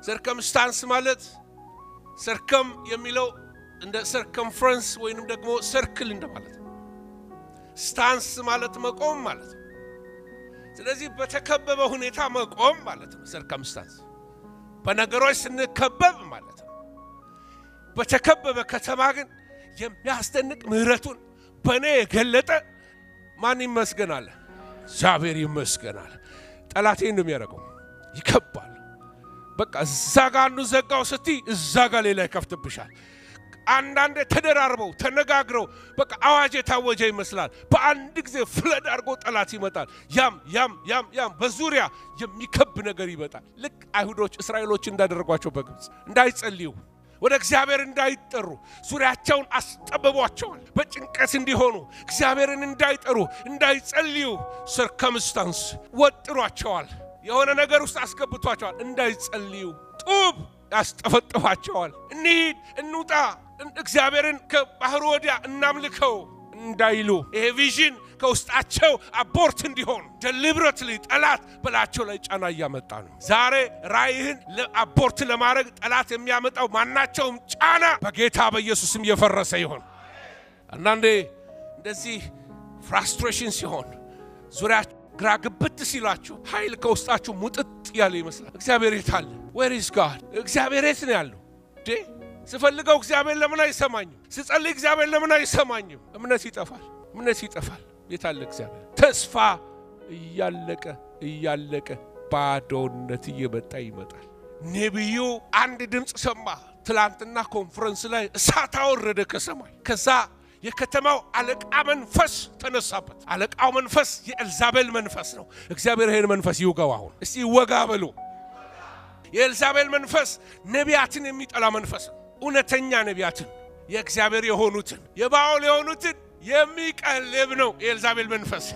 circumstance ማለት circum የሚለው እንደ circumference ወይንም ደግሞ circle እንደማለት ነው stance ማለት መቆም ማለት ነው ስለዚህ በተከበበ ሁኔታ መቆም ማለት ነው circumstance በነገሮች ስንከበብ ማለት ነው በተከበበ ከተማ ግን የሚያስደንቅ ምህረቱን በኔ ገለጠ ማን ይመስገናል እግዚአብሔር ይመስገናል ጠላቴን ነው የሚያረጋው ይከባል በቃ ዛጋኑ ዘጋው ስቲ ዛጋ ሌላ ይከፍትብሻል አንዳንድ ተደራርበው ተነጋግረው በቃ አዋጅ የታወጀ ይመስላል በአንድ ጊዜ ፍለድ አርጎ ጠላት ይመጣል ያም በዙሪያ የሚከብ ነገር ይመጣል ልክ አይሁዶች እስራኤሎች እንዳደረጓቸው በግብጽ እንዳይጸልዩ ወደ እግዚአብሔር እንዳይጠሩ ዙሪያቸውን አስጠበቧቸዋል በጭንቀት እንዲሆኑ እግዚአብሔርን እንዳይጠሩ እንዳይጸልዩ circumstance ወጥሯቸዋል የሆነ ነገር ውስጥ አስገብቷቸዋል እንዳይጸልዩ ጡብ ያስጠፈጥፋቸዋል እንውጣ እግዚአብሔርን ከባህር ወዲያ እናምልከው እንዳይሉ ይሄ ቪዥን ከውስጣቸው አቦርት እንዲሆን deliberately ጠላት በላቸው ላይ ጫና ያመጣ ነው ዛሬ ራይህን አቦርት ለማድረግ ጠላት የሚያመጣው ማናቸውም ጫና በጌታ በኢየሱስም የፈረሰ ይሁን አንዳንዴ እንደዚህ ፍራስትሬሽን ሲሆን ዙሪያ ግራ ግብት ሲላችሁ ኃይል ከውስጣችሁ ሙጥጥ ያለ ይመስላል እግዚአብሔር የታለ where is God እግዚአብሔር የት ነው ያለው ስፈልገው እግዚአብሔር ለምን አይሰማኝም ስጸልይ እግዚአብሔር ለምን አይሰማኝም እምነት ይጠፋል የታለ እግዚአብሔር ተስፋ እያለቀ ባዶነት እየመጣ ይመጣል ነብዩ አንድ ድምጽ ሰማ ትላንትና ኮንፈረንስ ላይ እሳት አወረደ ከሰማይ ከዛ የከተማው አለቃ መንፈስ ተነሳበት አለቃው መንፈስ የኤልዛቤል መንፈስ ነው እግዚአብሔር ይሄን መንፈስ ይውጋው አሁን እስቲ ወጋ በሉ የኤልዛቤል መንፈስ ነቢያትን የሚጠላ መንፈስ እውነተኛ ነቢያትን የእግዚአብሔር የሆኑትን የባኦል የሆኑትን የሚቀልብ ነው የኤልዛቤል መንፈስ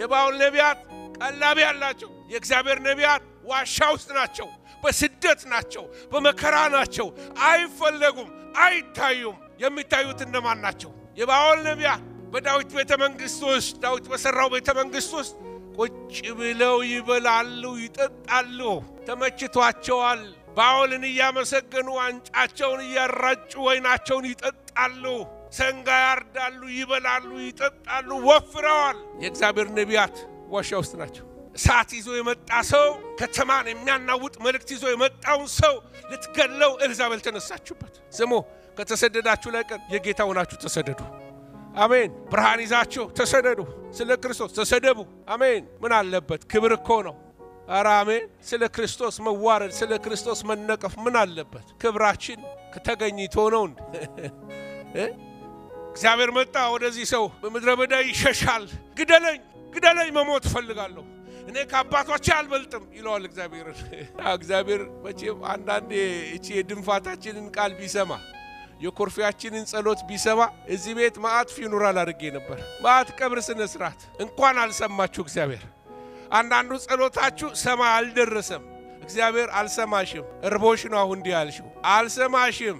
የባኦል ነቢያት ቀላቢ ያላቸው የእግዚአብሔር ነቢያት ዋሻ ውስጥ ናቸው በስደት ናቸው በመከራ ናቸው አይፈለጉም አይታዩም የሚታዩት እንደማን ናቸው የባኦል ነቢያት በዳዊት ቤተመንግስት ውስጥ ዳዊት በሰራው ቤተመንግስት ውስጥ ቁጭ ብለው ይበላሉ ይጠጣሉ ተመችቷቸዋል ባኦልን ያመሰገኑ አንጫቸውን ያራጩ ወይናቸውን ይጠጣሉ ሰንጋ ያርዳሉ ይበላሉ ይጠጣሉ ወፍረዋል የእግዚአብሔር ነቢያት ዋሻ ውስጥ ናቸው እሳት ይዞ የመጣ ሰው ከተማን የሚያናውጥ መልእክት ይዞ የመጣው ሰው ልትገለው ኤልዛቤል ተነሳችበት ስሙ ከተሰደዳችሁ ላይ ቀን የጌታ ሆናችሁ ተሰደዱ አሜን ብርሃን ይዛችሁ ተሰደዱ ስለ ክርስቶስ ተሰደቡ አሜን ምን አለበት ክብር እኮ ነው አራሜን ስለ ክርስቶስ መዋረድ ስለ ክርስቶስ መነቀፍ ምን አለበት? ክብራችን ከተገኝቶ ነው እንዴ? እግዚአብሔር መጣ ወደዚህ ሰው በምድረ በዳ ይሸሻል። ግደለኝ መሞት ፈልጋለሁ እኔ ከአባቶቼ አልበልጥም ይለዋል እግዚአብሔር። እግዚአብሔር መቼም አንዳንዴ እቺ የድንፋታችንን ቃል ቢሰማ የኮርፊያችንን ጸሎት ቢሰማ እዚህ ቤት ማአት ፊኑራል አድርጌ ነበር። ማአት ቀብር ስነ ስርዓት እንኳን አልሰማችሁ እግዚአብሔር። አንዳንዱ ጸሎታችሁ ሰማይ አልደረሰም። እግዚአብሔር አልሰማሽም። እርቦሽ ነው አሁን እንዲህ ያልሽው። አልሰማሽም።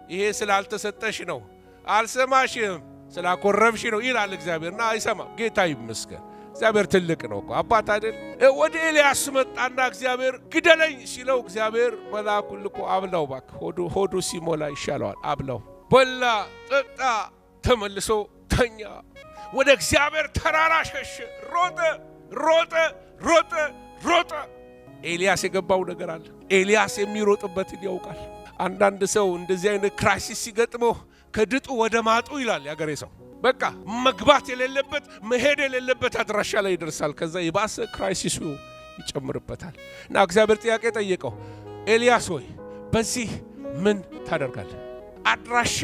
ይሄ ስላልተሰጠሽ ነው። አልሰማሽም ስላኮረብሽ ነው ይላል እግዚአብሔርና አይሰማም። ጌታ ይመስገን። እግዚአብሔር ትልቅ ነው እኮ አባት አይደል? ወደ ኤልያስ መጣና እግዚአብሔር ግደለኝ ሲለው እግዚአብሔር መልአኩን ልኮ አብላው ባክ ሆዱ ሲሞላ ይሻለዋል። አብላው በላ ጠጣ፣ ተመልሶ ተኛ። ወደ እግዚአብሔር ተራራ ሸሸ። ሮጠ። ኤልያስ የገባው ነገር አለ። ኤልያስ የሚሮጥበትን ያውቃል። አንዳንድ ሰው እንደዚህ አይነት ክራይሲስ ሲገጥመው ከድጡ ወደ ማጡ ይላል ያገሬ ሰው። በቃ መግባት የሌለበት መሄድ የሌለበት አድራሻ ላይ ይደርሳል። ከዛ የባሰ ክራይሲሱ ይጨምርበታል። እና እግዚአብሔር ጥያቄ ጠየቀው፣ ኤልያስ ሆይ በዚህ ምን ታደርጋለህ? አድራሻ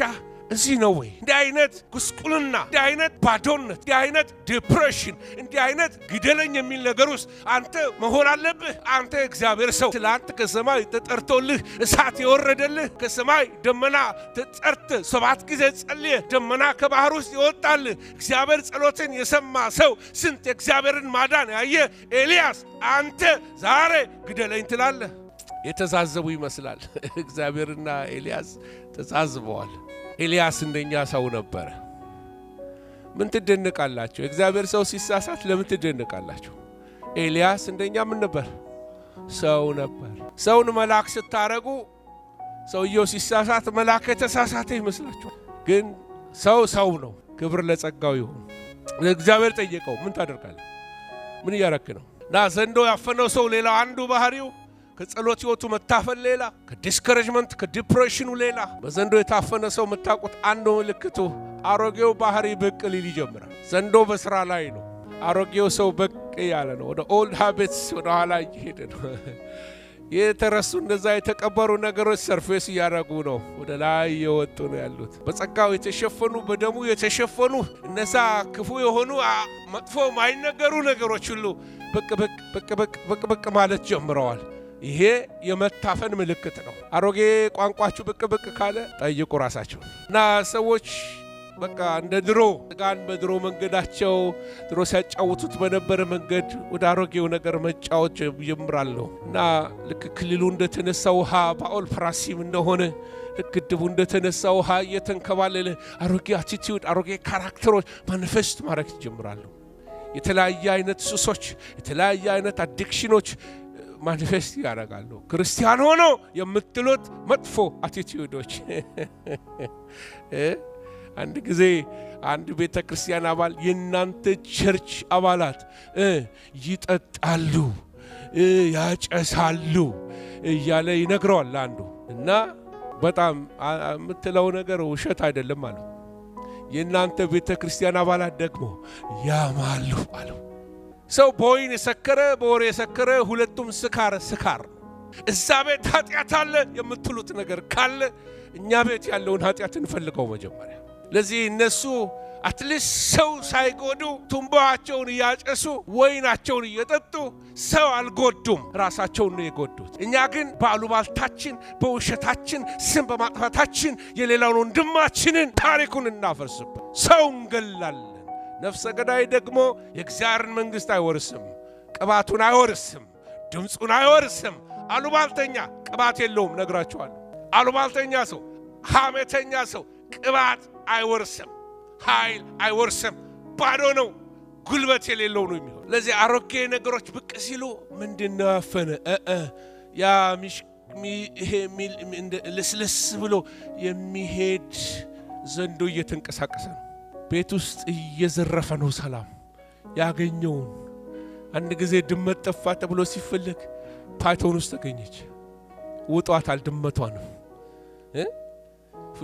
እዚህ ነው ወይ? እንዲህ አይነት ጉስቁልና፣ እንዲህ አይነት ባዶነት፣ እንዲህ አይነት ዲፕሬሽን፣ እንዲህ አይነት ግደለኝ የሚል ነገር ውስጥ አንተ መሆን አለብህ? አንተ እግዚአብሔር ሰው ትላንት ከሰማይ ተጠርቶልህ እሳት የወረደልህ ከሰማይ ደመና ተጠርተ 7 ጊዜ ጸልየ ደመና ከባህር ውስጥ ይወጣልህ እግዚአብሔር ጸሎትን የሰማ ሰው ስንት የእግዚአብሔርን ማዳን ያየ ኤልያስ አንተ ዛሬ ግደለኝ ትላለህ? የተዛዘቡ ይመስላል። እግዚአብሔርና ኤልያስ ተዛዝበዋል። ኤልያስ እንደኛ ሰው ነበር። ምን ትደነቃላችሁ? እግዚአብሔር ሰው ሲሳሳት ለምን ትደነቃላችሁ? ኤልያስ እንደኛ ምን ነበር? ሰው ነበር። ሰውን መልአክ ስታረጉ ሰውየው ሲሳሳት መልአክ የተሳሳተ ይመስላችኋል። ግን ሰው ነው። ክብር ለጸጋው ይሁን። እግዚአብሔር ጠየቀው፣ ምን ታደርጋለህ? ምን እያረክ ነው? ና ዘንዶ ያፈነው ሰው ሌላ አንዱ ባህሪው ከጸሎት ህይወቱ መታፈን ሌላ፣ ከዲስከሬጅመንት ከዲፕሬሽኑ ሌላ። በዘንዶ የታፈነ ሰው የምታውቁት አንዱ ምልክቱ አሮጌው ባህሪ ብቅ ሊል ይጀምራል። ዘንዶ በስራ ላይ ነው። አሮጌው ሰው ብቅ ያለ ነው። ወደ ኦልድ ሃቢትስ ወደ ኋላ እየሄደ ነው። የተረሱ እንደዛ የተቀበሩ ነገሮች ሰርፌስ እያደረጉ ነው፣ ወደ ላይ እየወጡ ነው ያሉት። በጸጋው የተሸፈኑ በደሙ የተሸፈኑ እነዛ ክፉ የሆኑ መጥፎ ማይነገሩ ነገሮች ሁሉ ብቅ ማለት ጀምረዋል። ይሄ የመታፈን ምልክት ነው። አሮጌ ቋንቋችሁ ብቅ ካለ ጠይቁ ራሳችሁ። እና ሰዎች በቃ እንደ ድሮ ጋን በድሮ መንገዳቸው ድሮ ሲያጫውቱት በነበረ መንገድ ወደ አሮጌው ነገር መጫወት ይጀምራሉ። እና ልክ ክልሉ እንደተነሳ ውሃ ባኦል ፕራሲም እንደሆነ ልክ ግድቡ እንደተነሳ ውሃ እየተንከባለለ አሮጌ አቲቲዩድ አሮጌ ካራክተሮች ማኒፌስት ማድረግ ይጀምራሉ። የተለያየ አይነት ሱሶች፣ የተለያየ አይነት አዲክሽኖች ማኒፌስት ያደርጋሉ። ክርስቲያን ሆኖ የምትሉት መጥፎ አቲቲዩዶች። አንድ ጊዜ አንድ ቤተ ክርስቲያን አባል የናንተ ቸርች አባላት ይጠጣሉ፣ ያጨሳሉ እያለ ይነግረዋል አንዱ። እና በጣም የምትለው ነገር ውሸት አይደለም ማለት። የናንተ ቤተ ክርስቲያን አባላት ደግሞ ያማሉ አለው። ሰው በወይን የሰከረ በወሬ የሰከረ ሁለቱም ስካር እዛ ቤት ኃጢአት አለ የምትሉት ነገር ካለ እኛ ቤት ያለውን ኃጢአት እንፈልገው መጀመሪያ። ለዚህ እነሱ አትሊስት ሰው ሳይጎዱ ቱንባቸውን እያጨሱ ወይናቸውን እየጠጡ ሰው አልጎዱም፣ ራሳቸውን ነው የጎዱት። እኛ ግን ባሉባልታችን በውሸታችን ስም በማጥፋታችን የሌላውን ወንድማችንን ታሪኩን እናፈርስበት፣ ሰው እንገላለን። ነፍሰ ገዳይ ደግሞ የእግዚአብሔርን መንግሥት አይወርስም፣ ቅባቱን አይወርስም፣ ድምፁን አይወርስም። አሉባልተኛ ቅባት የለውም ነግራቸዋለሁ። አሉባልተኛ ሰው፣ ሐሜተኛ ሰው ቅባት አይወርስም፣ ኃይል አይወርስም፣ ባዶ ነው፣ ጉልበት የሌለው ነው የሚሆን። ለዚህ አሮጌ ነገሮች ብቅ ሲሉ ምንድነው ያፈነ ያ ይሄ ልስልስ ብሎ የሚሄድ ዘንዶ እየተንቀሳቀሰ ነው። ቤት ውስጥ እየዘረፈ ነው ሰላም ያገኘውን። አንድ ጊዜ ድመት ጠፋ ተብሎ ሲፈልግ ፓይቶን ውስጥ ተገኘች። ውጧታል ድመቷን።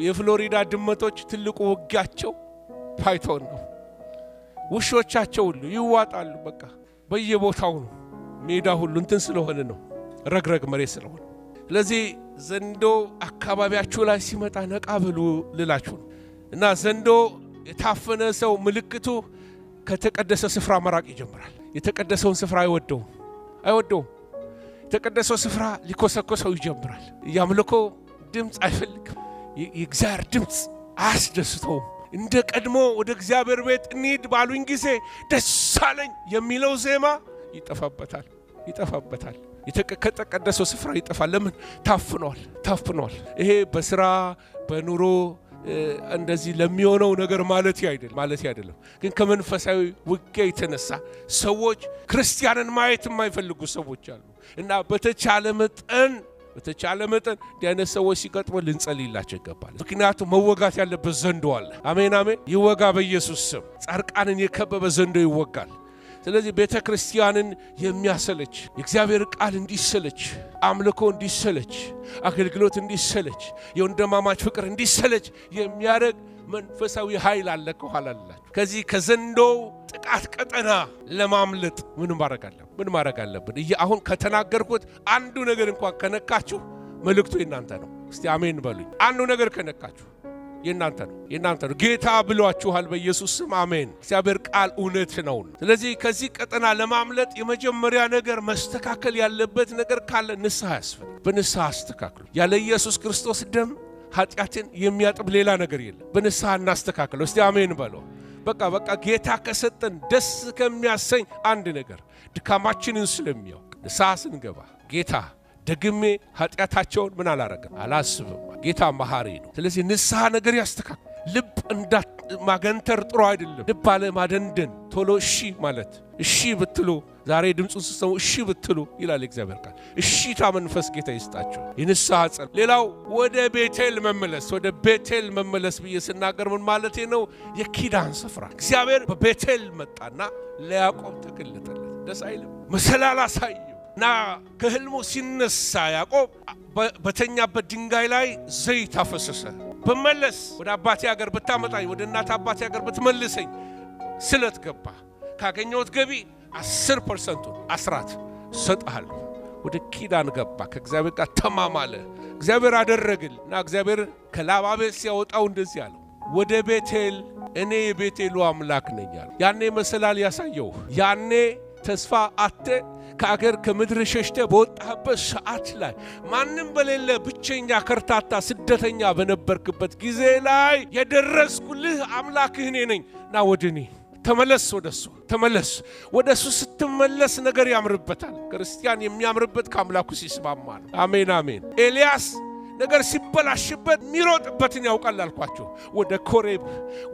የፍሎሪዳ ድመቶች ትልቁ ውጊያቸው ፓይቶን ነው። ውሾቻቸው ሁሉ ይዋጣሉ፣ በቃ በየቦታው ነው። ሜዳ ሁሉ እንትን ስለሆነ ነው ረግረግ መሬት ስለሆነ ስለዚህ ዘንዶ አካባቢያችሁ ላይ ሲመጣ ነቃ ብሉ ልላችሁ እና ዘንዶ የታፈነ ሰው ምልክቱ ከተቀደሰ ስፍራ መራቅ ይጀምራል የተቀደሰውን ስፍራ አይወደው የተቀደሰው ስፍራ ሊኮሰኮሰው ይጀምራል ያምልኮ ድምጽ አይፈልግም የእግዚአብሔር ድምጽ አያስደስተውም እንደ ቀድሞ ወደ እግዚአብሔር ቤት እንሂድ ባሉኝ ጊዜ ደስ አለኝ የሚለው ዜማ ይጠፋበታል የተቀደሰው ስፍራ ይጠፋል ለምን ታፍኗል ይሄ በስራ በኑሮ እንደዚህ ለሚሆነው ነገር ማለት አይደለም ግን ከመንፈሳዊ ውጊያ የተነሳ ሰዎች ክርስቲያንን ማየት የማይፈልጉ ሰዎች አሉ እና በተቻለ መጠን ዲያነ ሰዎች ሲቀጥሙ ልንጸልይላቸው ይገባል ምክንያቱም መወጋት ያለበት ዘንዶ አለ አሜን ይወጋ በኢየሱስ ስም ጻርቃንን የከበበ ዘንዶ ይወጋል ስለዚህ ቤተክርስቲያንን የሚያሰለች የእግዚአብሔር ቃል እንዲሰለች አምልኮ እንዲሰለች አገልግሎት እንዲሰለች የወንድማማች ፍቅር እንዲሰለች የሚያደርግ መንፈሳዊ ኃይል አለ ከኋላላችሁ ከዚህ ከዘንዶ ጥቃት ቀጠና ለማምለጥ ምን ማድረግ አለብን አሁን ከተናገርኩት አንዱ ነገር እንኳን ከነካችሁ መልእክቱ የናንተ ነው እስቲ አሜን በሉኝ አንዱ ነገር ከነካችሁ የናንተ ነው ጌታ ብሏችኋል በኢየሱስ ስም አሜን እግዚአብሔር ቃል እውነት ነው ስለዚህ ከዚህ ቀጠና ለማምለጥ የመጀመሪያ ነገር መስተካከል ያለበት ነገር ካለ ንስሐ ያስፈልጋል በንስሐ አስተካክሉ ያለ ኢየሱስ ክርስቶስ ደም ኃጢአትን የሚያጥብ ሌላ ነገር የለም በንስሐ እናስተካክለው እስቲ አሜን በሉ በቃ ጌታ ከሰጠን ደስ ከሚያሰኝ አንድ ነገር ድካማችንን ስለሚያውቅ ንስሐ ስንገባ ጌታ ደግሜ ኃጢአታቸውን ምን አላስብም ጌታ መሐሪ ነው ስለዚህ ንስሐ ነገር ያስተካክል ልብ ማገንተር ጥሩ አይደለም ልብ አለ ማደንደን ቶሎ እሺ ብትሉ ዛሬ ድምጹን ሲሰሙ እሺ ብትሉ ይላል እግዚአብሔር ቃል እሺታ መንፈስ ጌታ ይስጣችሁ የንስሐ ጸሎት ሌላው ወደ ቤቴል መመለስ ብዬስናገር ምን ማለቴ ነው የኪዳን ስፍራ እግዚአብሔር በቤቴል መጣና ለያዕቆብ ተገለጠለት ደስ አይልም መሰላል አሳየው እና ከህልሙ ሲነሳ ያዕቆብ በተኛበት ድንጋይ ላይ ዘይት አፈሰሰ በመለስ ወደ አባቴ ሀገር ብታመጣኝ ወደ እናት አባቴ ሀገር ብትመልሰኝ ስለት ገባ ካገኘሁት ገቢ 10% አስራት ሰጣለሁ ወደ ኪዳን ገባ ከእግዚአብሔር ጋር ተማማለ እግዚአብሔር አደረገልና እግዚአብሔር ከላባ ቤት ሲያወጣው እንደዚህ አለው ወደ ቤቴል እኔ የቤቴሉ አምላክ ነኝ አለው ያኔ መሰላል ያሳየው ያኔ ተስፋ አተ ከአገር ከምድር ሸሽተ በወጣህበት ሰዓት ላይ ማንም በሌለ ብቸኛ ከርታታ ስደተኛ በነበርክበት ጊዜ ላይ የደረስኩልህ አምላክህ እኔ ነኝና ወደኔ ተመለስ ወደሱ ስትመለስ ነገር ያምርበታል ክርስቲያን የሚያምርበት ከአምላኩ ሲስማማ ነው አሜን ኤልያስ ነገር ሲበላሽበት ሚሮጥበትን ያውቃል አልኳችሁ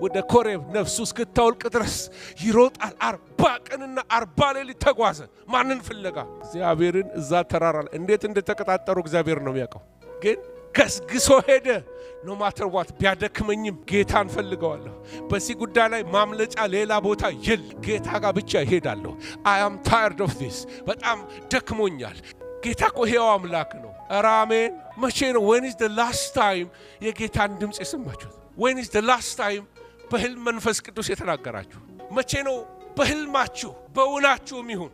ወደ ኮሬብ ነፍሱ እስክታወልቅ ድረስ ይሮጣል 40 ቀንና 40 ሌሊት ተጓዘ ማንን ፍለጋ እግዚአብሔርን እዛ ተራራ ላይ እንዴት እንደተቀጣጠሩ እግዚአብሔር ነው የሚያውቀው ግን ገስግሶ ሄደ no matter what ቢያደክመኝም ጌታን ፈልገዋለሁ በዚህ ጉዳይ ላይ ማምለጫ ሌላ ቦታ ጌታ ጋር ብቻ ሄዳለሁ I am tired of this በጣም ደክሞኛል ጌታ እኮ ሕያው አምላክ ነው አሜን መቼ ነው when is the last time የጌታን ድምጽ የሰማችሁት when is the last time በህልም መንፈስ ቅዱስ የተናገራችሁ መቼ ነው በህልማችሁ በውናችሁም ይሁን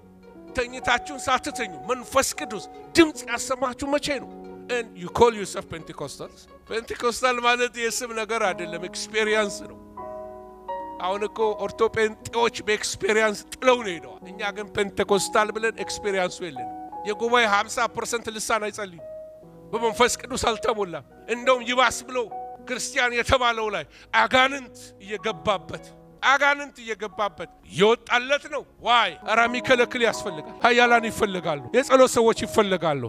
ተኝታችሁን ሳትተኙ መንፈስ ቅዱስ ድምጽ ያሰማችሁ መቼ ነው and you call yourself Pentecostal ማለት የስም ነገር አይደለም ኤክስፒሪየንስ ነው አሁን እኮ ኦርቶፔንጤዎች በኤክስፒሪየንስ ጥለው ነው ሄደው እኛ ግን ፔንቴኮስታል ብለን ኤክስፒሪየንሱ የለን የጉባኤ 50% ልሳን አይጸልይም በመንፈስ ቅዱስ አልተሞላም እንደውም ይባስ ብሎ ክርስቲያን የተባለው ላይ አጋንንት እየገባበት ይወጣለት ነው ዋይ አራሚ ከለክል ያስፈልጋል ኃያላን ይፈልጋሉ የጸሎት ሰዎች ይፈልጋሉ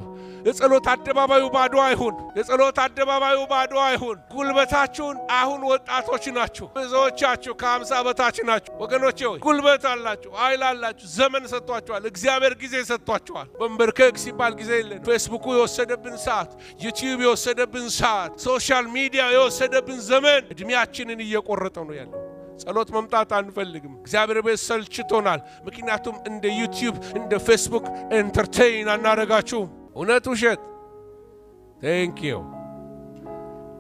የጸሎት አደባባዩ ባዶ አይሁን ጉልበታችሁን አሁን ወጣቶች ናችሁ ብዙዎቻችሁ ከ50 በታች ናችሁ ወገኖቼ ሆይ ጉልበት አላችሁ ኃይል አላችሁ ዘመን ሰጥቷችኋል እግዚአብሔር ጊዜ ሰጥቷችኋል በመርከክ ሲባል ጊዜ የለን ፌስቡክ የወሰደብን ሰዓት ዩቲዩብ የወሰደብን ሰዓት ሶሻል ሚዲያ የወሰደብን ዘመን እድሜያችንን እየቆረጠው ነው ያለው ጸሎት መምጣት አንፈልግም እግዚአብሔር በሰልችቶናል ምክንያቱም እንደ ዩቲዩብ እንደ ፌስቡክ ኤንተርቴይን አናረጋችሁ እውነት ውሸት ቴንክ ዩ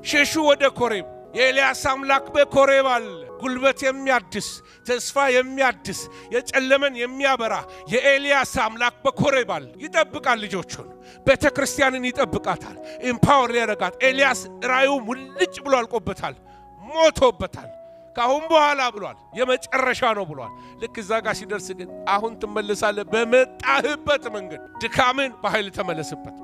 ሸሹ ወደ ኮሬብ የኤልያስ አምላክ በኮሬብ አለ ጉልበት የሚያድስ ተስፋ የሚያድስ የጨለመን የሚያበራ የኤልያስ አምላክ በኮሬባል ይጠብቃል ልጆቹን ቤተክርስቲያንን ይጠብቃታል ኢምፓወር ያደርጋት ኤልያስ ራዩ ሙልጭ ብሎ አልቆበታል ሞቶበታል ካሁን በኋላ ብሏል የመጨረሻ ነው ብሏል ልክ እዛ ጋር ሲደርስ ግን አሁን ትመለሳለህ በመጣህበት መንገድ ድካምን በኃይል ተመለስበት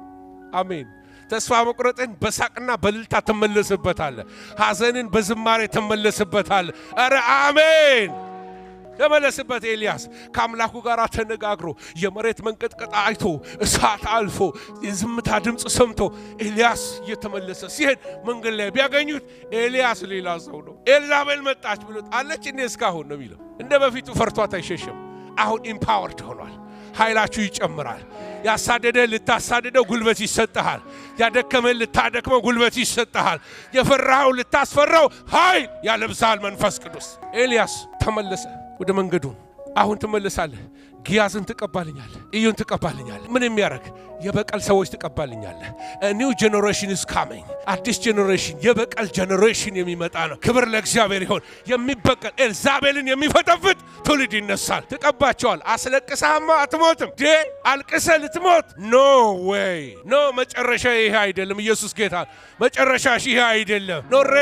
አሜን ተስፋ መቁረጥን በሳቅና በልልታ ተመለስበታለህ ሐዘንን በዝማሬ ተመለስበታለህ አረ አሜን ተመለስበት ኤልያስ ከአምላኩ ጋር ተነጋግሮ የመሬት መንቀጥቀጥ አይቶ እሳት አልፎ የዝምታ ድምጽ ሰምቶ ኤልያስ እየተመለሰ ሲሄድ መንገድ ላይ ቢያገኙት ኤልያስ ሌላ ሰው ነው ኤልዛቤል መጣች ብሎት አለች እንዴ እስካሁን ነው የሚለው እንደ በፊቱ ፈርቷት አይሸሽም አሁን ኢምፓወርድ ሆኗል ኃይላችሁ ይጨምራል ያሳደደ ልታሳደደው ጉልበት ይሰጣል ያደከመ ልታደክመው ጉልበት ይሰጣል የፈራው ልታስፈራው ኃይል ያለብሳል መንፈስ ቅዱስ ኤልያስ ተመለሰ ወደ መንገዱ አሁን ተመለሳለህ ጊያዝን ተቀባልኛለህ ኢዩን ተቀባልኛለህ ምን የሚያረግ የበቀል ሰዎች ተቀባልኛለህ a new generation is coming አዲስ ጀነሬሽን የበቀል ጀነሬሽን የሚመጣ ነው ክብር ለእግዚአብሔር ይሁን የሚበቀል ኤልዛቤልን የሚፈተፍት ትውልድ ይነሳል ተቀባቸዋል አስለቅሳማ አትሞትም ዴ አልቅሰ ልትሞት ኖ ዌይ ኖ መጨረሻ ይሄ አይደለም ኢየሱስ ጌታ መጨረሻሽ ይሄ አይደለም ኖሬ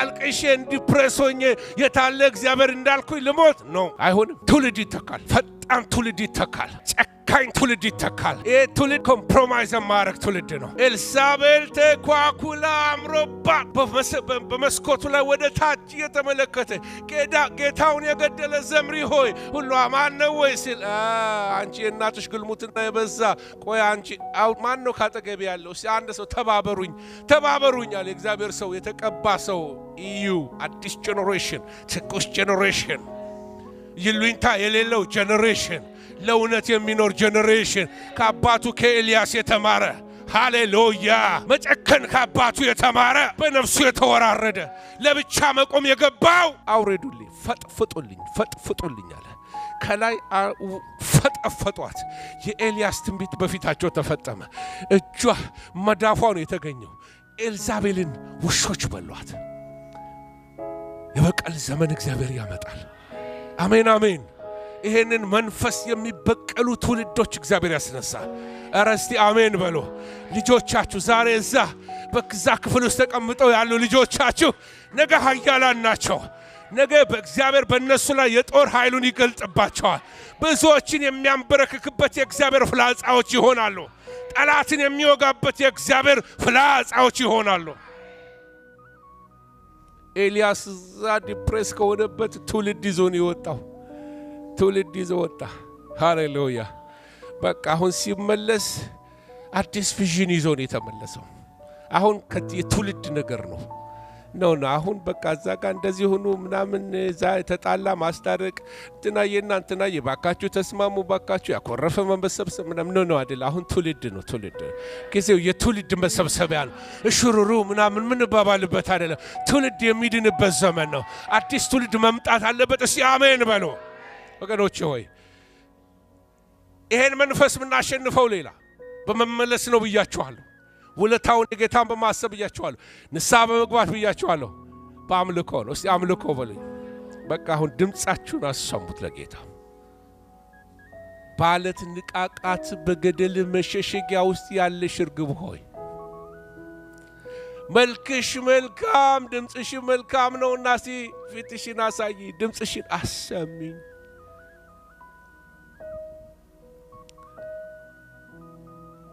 አልቅሼ እንዲፕሬሶኝ የታለ እግዚአብሔር እንዳልኩኝ ልሞት ኖ አይሆንም ትውልድ ይተካል ፈጣን ትውልድ ይተካል ጨካኝ ትውልድ ይተካል ይሄ ትውልድ ኮምፕሮማይዝ ማድረግ ትውልድ ነው ኤልዛቤል ተኳኩላ አምሮባት በመስኮቱ ላይ ወደ ታች እየተመለከተ ጌታውን የገደለ ዘምሪ ሆይ ሁሉ ማን ነው ወይ ሲል አንቺ እናትሽ ግልሙትና የበዛ ቆይ አንቺ ማን ነው ካጠገብ ያለው አንድ ሰው ተባበሩኝ አለ እግዚአብሔር ሰው የተቀባ ሰው ኢዩ አዲስ ጀነሬሽን ትኩስ ጀነሬሽን ይሉኝታ የሌለው ጀነሬሽን ለእውነት የሚኖር ጀነሬሽን ከአባቱ ከኤልያስ የተማረ ሃሌሉያ መጨከን ከአባቱ የተማረ በነፍሱ የተወራረደ ለብቻ መቆም የገባው አውሬዱልኝ ፈጥፍጡልኝ አለ ከላይ ፈጠፈጧት የኤልያስ ትንቢት በፊታቸው ተፈጸመ እጇ መዳፏ ነው የተገኘው ኤልዛቤልን ውሾች በሏት የበቀል ዘመን እግዚአብሔር ያመጣል አሜን አሜን ይሄንን መንፈስ የሚበቀሉ ትውልዶች እግዚአብሔር ያስነሳ አረስቲ አሜን በሉ ልጆቻችሁ ዛሬ እዛ በዛ ክፍል ውስጥ ተቀምጠው ያሉ ልጆቻችሁ ነገ ኃያላን ናቸው ነገ በእግዚአብሔር በእነሱ ላይ የጦር ኃይሉን ይገልጥባቸዋል ብዙዎችን የሚያንበረክክበት የእግዚአብሔር ፍላጻዎች ይሆናሉ ጠላትን የሚወጋበት የእግዚአብሔር ፍላጻዎች ይሆናሉ ኤልያስ ዛ ዲፕሬስ ከሆነበት ትውልድ ይዞን ይወጣው ትውልድ ይዞ ወጣ ሃሌሉያ በቃ አሁን ሲመለስ አዲስ ቪዥን ይዞን የተመለሰው አሁን የትውልድ ነገር ነው አሁን በቃ እዛ ጋር እንደዚህ ሆኖ ምናምን ዛ ተጣላ ማስታረቅ እንትና የባካችሁ ተስማሙ ባካችሁ ያኮረፈ መሰብሰብ ምናምን ነው አይደል አሁን ትውልድ ነው ትውልድ ጊዜው የትውልድ መሰብሰቢያ ነው እሽሩሩ ምናምን ምን ባባልበት አይደለም ትውልድ የሚድንበት ዘመን ነው አዲስ ትውልድ መምጣት አለበት እስቲ አሜን በሉ ወገኖቼ ሆይ ይሄን መንፈስ ምናሸንፈው ሌላ በመመለስ ነው ብያችኋለሁ ውለታውን ጌታን በማሰብ ብያችኋለሁ ንስሐ በመግባት ብያችኋለሁ በአምልኮ ነው እስቲ አምልኮ በሉኝ በቃ አሁን ድምጻችሁን አሰሙት ለጌታ ባለት ንቃቃት በገደል መሸሸጊያ ውስጥ ያለሽ እርግብ ሆይ መልክሽ መልካም ድምጽሽ መልካም ነውና እስቲ ፊትሽን አሳይ ድምጽሽን አሰሚኝ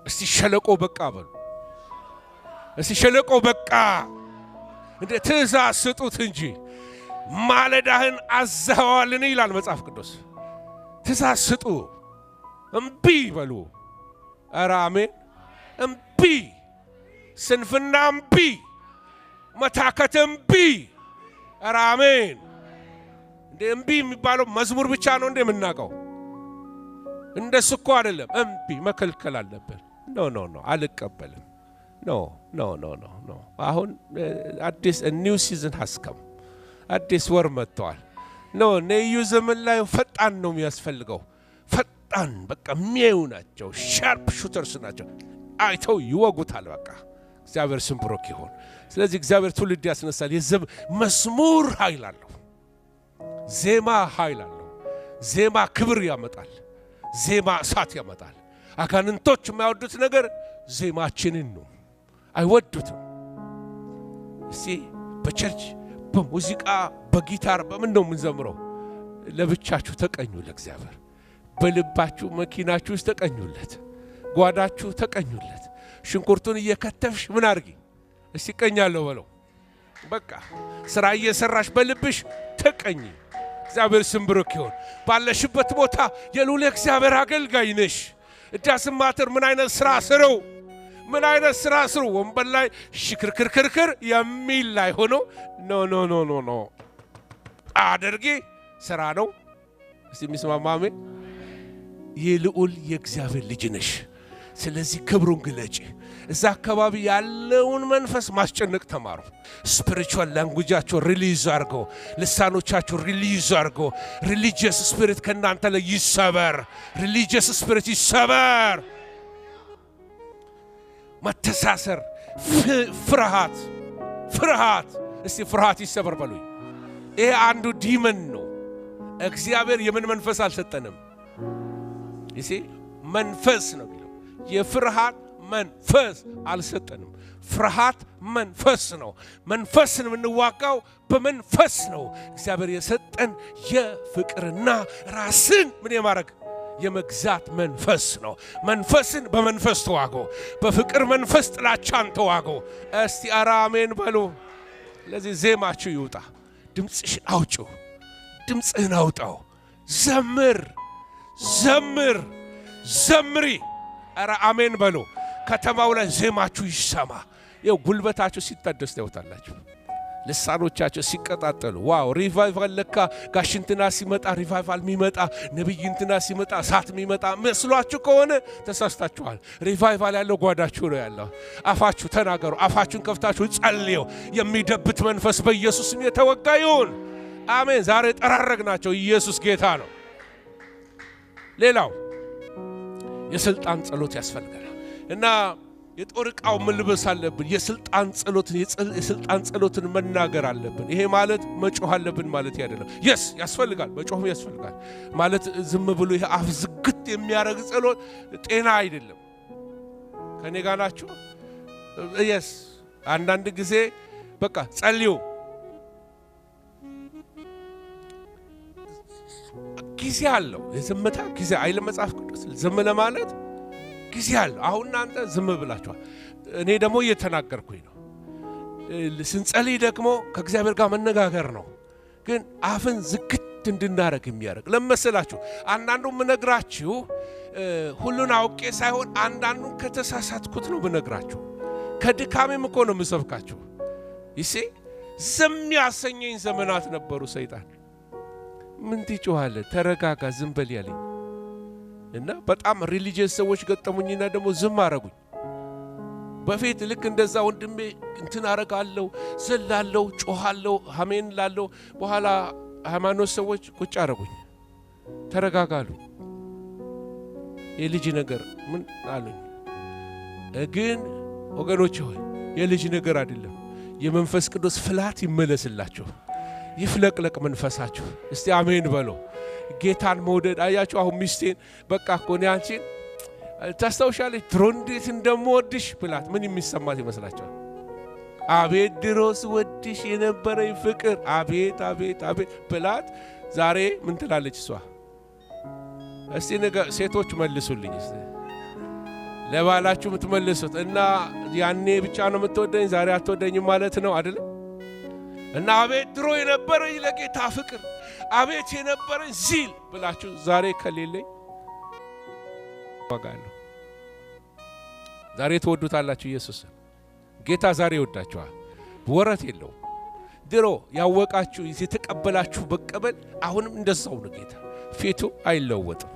እስቲ ሸለቆ በቃ በሉ እስቲ ሸለቆ በቃ እንደ ትእዛዝ ስጡት እንጂ ማለዳህን አዘዋልን ይላል መጽሐፍ ቅዱስ ትእዛዝ ስጡ እምቢ በሉ ኧረ አሜን እምቢ ስንፍና እምቢ መታከት እምቢ ኧረ አሜን እንደ እምቢ የሚባለው መዝሙር ብቻ ነው እንደ የምናውቀው እንደሱ እኮ አይደለም እምቢ መከልከል አለበት ኖ አልቀበልም ኖ አሁን አዲስ ኒው ሲዝን ሀስከም አዲስ ወር መጥቷል ነዩ ዘመን ላይ ፈጣን ነው የሚያስፈልገው ፈጣን በቃ የሚያዩ ናቸው ሻርፕ ሹተርስ ናቸው አይተው ይወጉታል በቃ እግዚአብሔር ስም ብሩክ ይሁን ስለዚህ እግዚአብሔር ትውልድ ያስነሳል የዘብ መስሙር ኃይል አለው ዜማ ኃይል አለው። ዜማ ክብር ያመጣል። ዜማ እሳት ያመጣል። አጋንንቶች የማይወዱት ነገር ዜማችንን ነው፣ አይወዱትም። እስቲ በቸርች በሙዚቃ በጊታር በምን ነው የምንዘምረው? ለብቻችሁ ተቀኙ ለእግዚአብሔር። በልባችሁ መኪናችሁ ውስጥ ተቀኙለት፣ ጓዳችሁ ተቀኙለት። ሽንኩርቱን እየከተፍሽ ምን አርጊ? እስቲ ቀኛለሁ በለው። በቃ ስራ እየሰራሽ በልብሽ ተቀኝ። እግዚአብሔር ስም ብሩክ ይሁን። ባለሽበት ቦታ የልዑል እግዚአብሔር አገልጋይ ነሽ። እዳስማተር ምን አይነት ስራ ስሩ፣ ምን አይነት ስራ ስሩ። ወንበር ላይ ሽክርክርክርክር የሚል ላይ ሆኖ ኖ ኖ ኖ ኖ ኖ አድርጊ። ስራ ነው። እስቲ ሚስማማሜ የልዑል የእግዚአብሔር ልጅ ነሽ። ስለዚህ ክብሩን ግለጪ። እዛ አካባቢ ያለውን መንፈስ ማስጨነቅ ተማሩ። ስፒሪቹዋል ላንጉጃቸው ሪሊዝ አርጎ፣ ልሳኖቻቸው ሪሊዝ አርጎ። ሪሊጂየስ ስፒሪት ከናንተ ላይ ይሰበር። ሪሊጂየስ ስፒሪት ይሰበር። መተሳሰር፣ ፍርሃት እስቲ ፍርሃት ይሰበር በሉኝ። ይሄ አንዱ ዲመን ነው። እግዚአብሔር የምን መንፈስ አልሰጠንም? ይሲ መንፈስ ነው የሚለው። የፍርሃት መንፈስ አልሰጠንም። ፍርሃት መንፈስ ነው። መንፈስን የምንዋጋው በመንፈስ ነው። እግዚአብሔር የሰጠን የፍቅርና ራስን ምን የማድረግ የመግዛት መንፈስ ነው። መንፈስን በመንፈስ ተዋጎ፣ በፍቅር መንፈስ ጥላቻን ተዋጎ። እስቲ አራሜን በሉ። ለዚህ ዜማችሁ ይውጣ። ድምጽሽን አውጪው፣ ድምጽህን አውጣው። ዘምር ዘምር ዘምሪ። አራ አሜን በሉ። ከተማው ላይ ዜማችሁ ይሰማ። ይኸው ጉልበታችሁ ሲታደስ ታዩታላችሁ። ልሳኖቻቸው ሲቀጣጠሉ ዋው ሪቫይቫል ለካ ጋሽንትና ሲመጣ ሪቫይቫል የሚመጣ ነብይንትና ሲመጣ እሳት የሚመጣ መስሏችሁ ከሆነ ተሳስታችኋል። ሪቫይቫል ያለው ጓዳችሁ ነው ያለው። አፋችሁ ተናገሩ። አፋችሁን ከፍታችሁ ጸልዩ። የሚደብት መንፈስ በኢየሱስ ስም የተወጋ ይሁን። አሜን። ዛሬ ጠራረግናቸው። ኢየሱስ ጌታ ነው። ሌላው የስልጣን ጸሎት ያስፈልጋል እና የጦር ዕቃው መልበስ አለብን። የስልጣን ጸሎትን መናገር አለብን። ይሄ ማለት መጮህ አለብን ማለት አይደለም። ያስፈልጋል፣ መጮህ ያስፈልጋል ማለት ዝም ብሎ ይሄ አፍ ዝግት የሚያረግ ጸሎት ጤና አይደለም። ከኔ ጋር ናችሁ? አንዳንድ ጊዜ በቃ ጸልዩ፣ ጊዜ አለው። የዝምታ ጊዜ አይደለም መጽሐፍ ቅዱስ ዝም ለማለት ጊዜ አለው። አሁን እናንተ ዝም ብላችኋል፣ እኔ ደግሞ እየተናገርኩኝ ነው። ስንጸልይ ደግሞ ከእግዚአብሔር ጋር መነጋገር ነው። ግን አፍን ዝግት እንድናረግ የሚያደርግ ለመሰላችሁ አንዳንዱ ምነግራችሁ ሁሉን አውቄ ሳይሆን አንዳንዱን ከተሳሳትኩት ነው ምነግራችሁ። ከድካሜም እኮ ነው ምሰብካችሁ። ይሴ ዝም ያሰኘኝ ዘመናት ነበሩ። ሰይጣን ምን ትጮኻለህ? ተረጋጋ፣ ዝም በል ያለኝ እና በጣም ሪሊጂየስ ሰዎች ገጠሙኝና ደግሞ ዝም አረጉኝ። በፊት ልክ እንደዛ ወንድሜ እንትን አረጋለሁ፣ ዘላለሁ፣ ጮኻለሁ፣ አሜን ላለሁ። በኋላ ሃይማኖት ሰዎች ቁጭ አረጉኝ። ተረጋጋሉ። የልጅ ነገር ምን አሉኝ። ግን ወገኖች ሆይ የልጅ ነገር አይደለም። የመንፈስ ቅዱስ ፍላት ይመለስላችሁ፣ ይፍለቅለቅ መንፈሳችሁ። እስቲ አሜን በሎ። ጌታን መውደድ አያችሁ። አሁን ሚስቴን በቃ እኮ እኔ አንቺን ታስታውሻለች ድሮ እንዴት እንደምወድሽ ብላት ምን የሚሰማት ይመስላችኋል? አቤት ድሮስ ወድሽ የነበረኝ ፍቅር አቤት አቤት አቤት ብላት ዛሬ ምን ትላለች እሷ? እስቲ ሴቶች መልሱልኝ እስቲ ለባላችሁ የምትመልሱት እና ያኔ ብቻ ነው የምትወደኝ ዛሬ አትወደኝም ማለት ነው አይደል? እና አቤት ድሮ የነበረኝ ለጌታ ፍቅር አቤት የነበረኝ ዚል ብላችሁ ዛሬ ከሌለኝ ዋጋለሁ። ዛሬ ትወዱታላችሁ ኢየሱስ። ጌታ ዛሬ ይወዳችኋል። ወረት የለው። ድሮ ያወቃችሁ የተቀበላችሁ በቀበል አሁንም እንደዛው ነው። ጌታ ፊቱ አይለወጥም።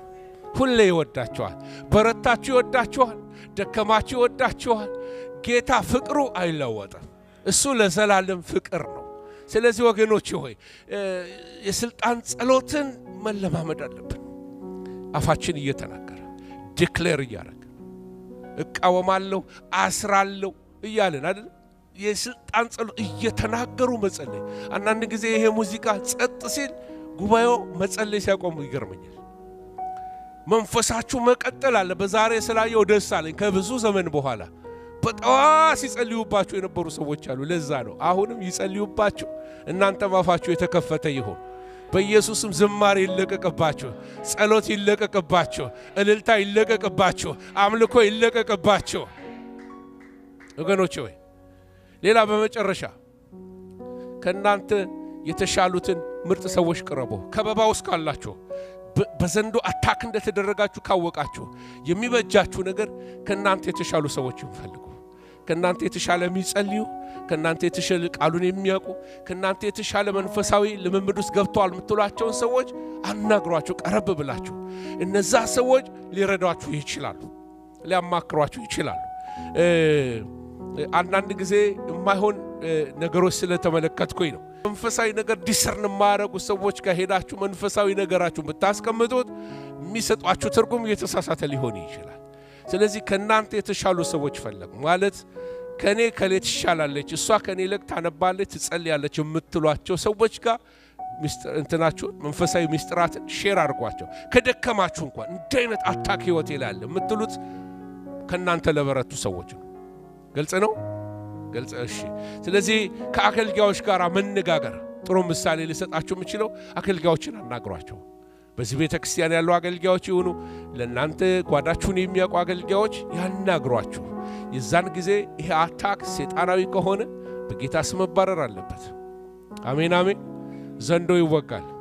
ሁሌ ይወዳችኋል። በረታችሁ ይወዳችኋል። ደከማችሁ ይወዳችኋል። ጌታ ፍቅሩ አይለወጥም። እሱ ለዘላለም ፍቅር ነው። ስለዚህ ወገኖች ሆይ የስልጣን ጸሎትን መለማመድ አለብን። አፋችን እየተናገረ ዲክሌር እያደረገ እቃወማለሁ፣ አስራለሁ እያለን አይደል? የስልጣን ጸሎት እየተናገሩ መጸለይ። አንዳንድ ጊዜ ይሄ ሙዚቃ ጸጥ ሲል ጉባኤው መጸለይ ሲያቆሙ ይገርመኛል። መንፈሳችሁ መቀጠል አለ። በዛሬ ስላየው ደስ አለኝ። ከብዙ ዘመን በኋላ በጠዋት ሲጸልዩባችሁ የነበሩ ሰዎች አሉ። ለዛ ነው አሁንም ይጸልዩባችሁ። እናንተ ማፋችሁ የተከፈተ ይሁን። በኢየሱስም ዝማሬ ይለቀቅባችሁ፣ ጸሎት ይለቀቅባችሁ፣ እልልታ ይለቀቅባችሁ፣ አምልኮ ይለቀቅባችሁ። ወገኖቼ ሆይ ሌላ በመጨረሻ ከናንተ የተሻሉትን ምርጥ ሰዎች ቅረቡ። ከበባ ውስጥ ካላችሁ በዘንዶ አታክ እንደተደረጋችሁ ካወቃችሁ የሚበጃችሁ ነገር ከናንተ የተሻሉ ሰዎች ይፈልጉ። ከናንተ የተሻለ የሚጸልዩ፣ ከናንተ የተሻለ ቃሉን የሚያውቁ፣ ከናንተ የተሻለ መንፈሳዊ ልምምድ ውስጥ ገብተዋል የምትሏቸውን ሰዎች አናግሯቸው። ቀረብ ብላችሁ እነዛ ሰዎች ሊረዷችሁ ይችላሉ፣ ሊያማክሯችሁ ይችላሉ። አንዳንድ ጊዜ የማይሆን ነገሮች ስለተመለከትኩኝ ነው። መንፈሳዊ ነገር ዲሰርን ማረጉ ሰዎች ጋር ሄዳችሁ መንፈሳዊ ነገራችሁን ብታስቀምጡት የሚሰጧችሁ ትርጉም የተሳሳተ ሊሆን ይችላል። ስለዚህ ከናንተ የተሻሉ ሰዎች ፈለጉ። ማለት ከኔ ከሌት ይሻላለች፣ እሷ ከኔ ለቅ ታነባለች፣ ትጸልያለች የምትሏቸው ሰዎች ጋር እንትናችሁ መንፈሳዊ ሚስጥራትን ሼር አድርጓቸው። ከደከማችሁ እንኳን እንዲህ አይነት አታክ ህይወት ይላል የምትሉት ከናንተ ለበረቱ ሰዎች ነው። ግልጽ ነው? ግልጽ። እሺ። ስለዚህ ከአገልጋዮች ጋር መነጋገር ጥሩ ምሳሌ ሊሰጣችሁ የምችለው አገልጋዮችን አናግሯቸው። በዚህ ቤተ ክርስቲያን ያሉ አገልጋዮች ይሁኑ ለእናንተ ጓዳችሁን የሚያውቁ አገልጋዮች ያናግሯችሁ። የዛን ጊዜ ይሄ አታክ ሰይጣናዊ ከሆነ በጌታ ስም መባረር አለበት። አሜን አሜን። ዘንዶ ይወጋል።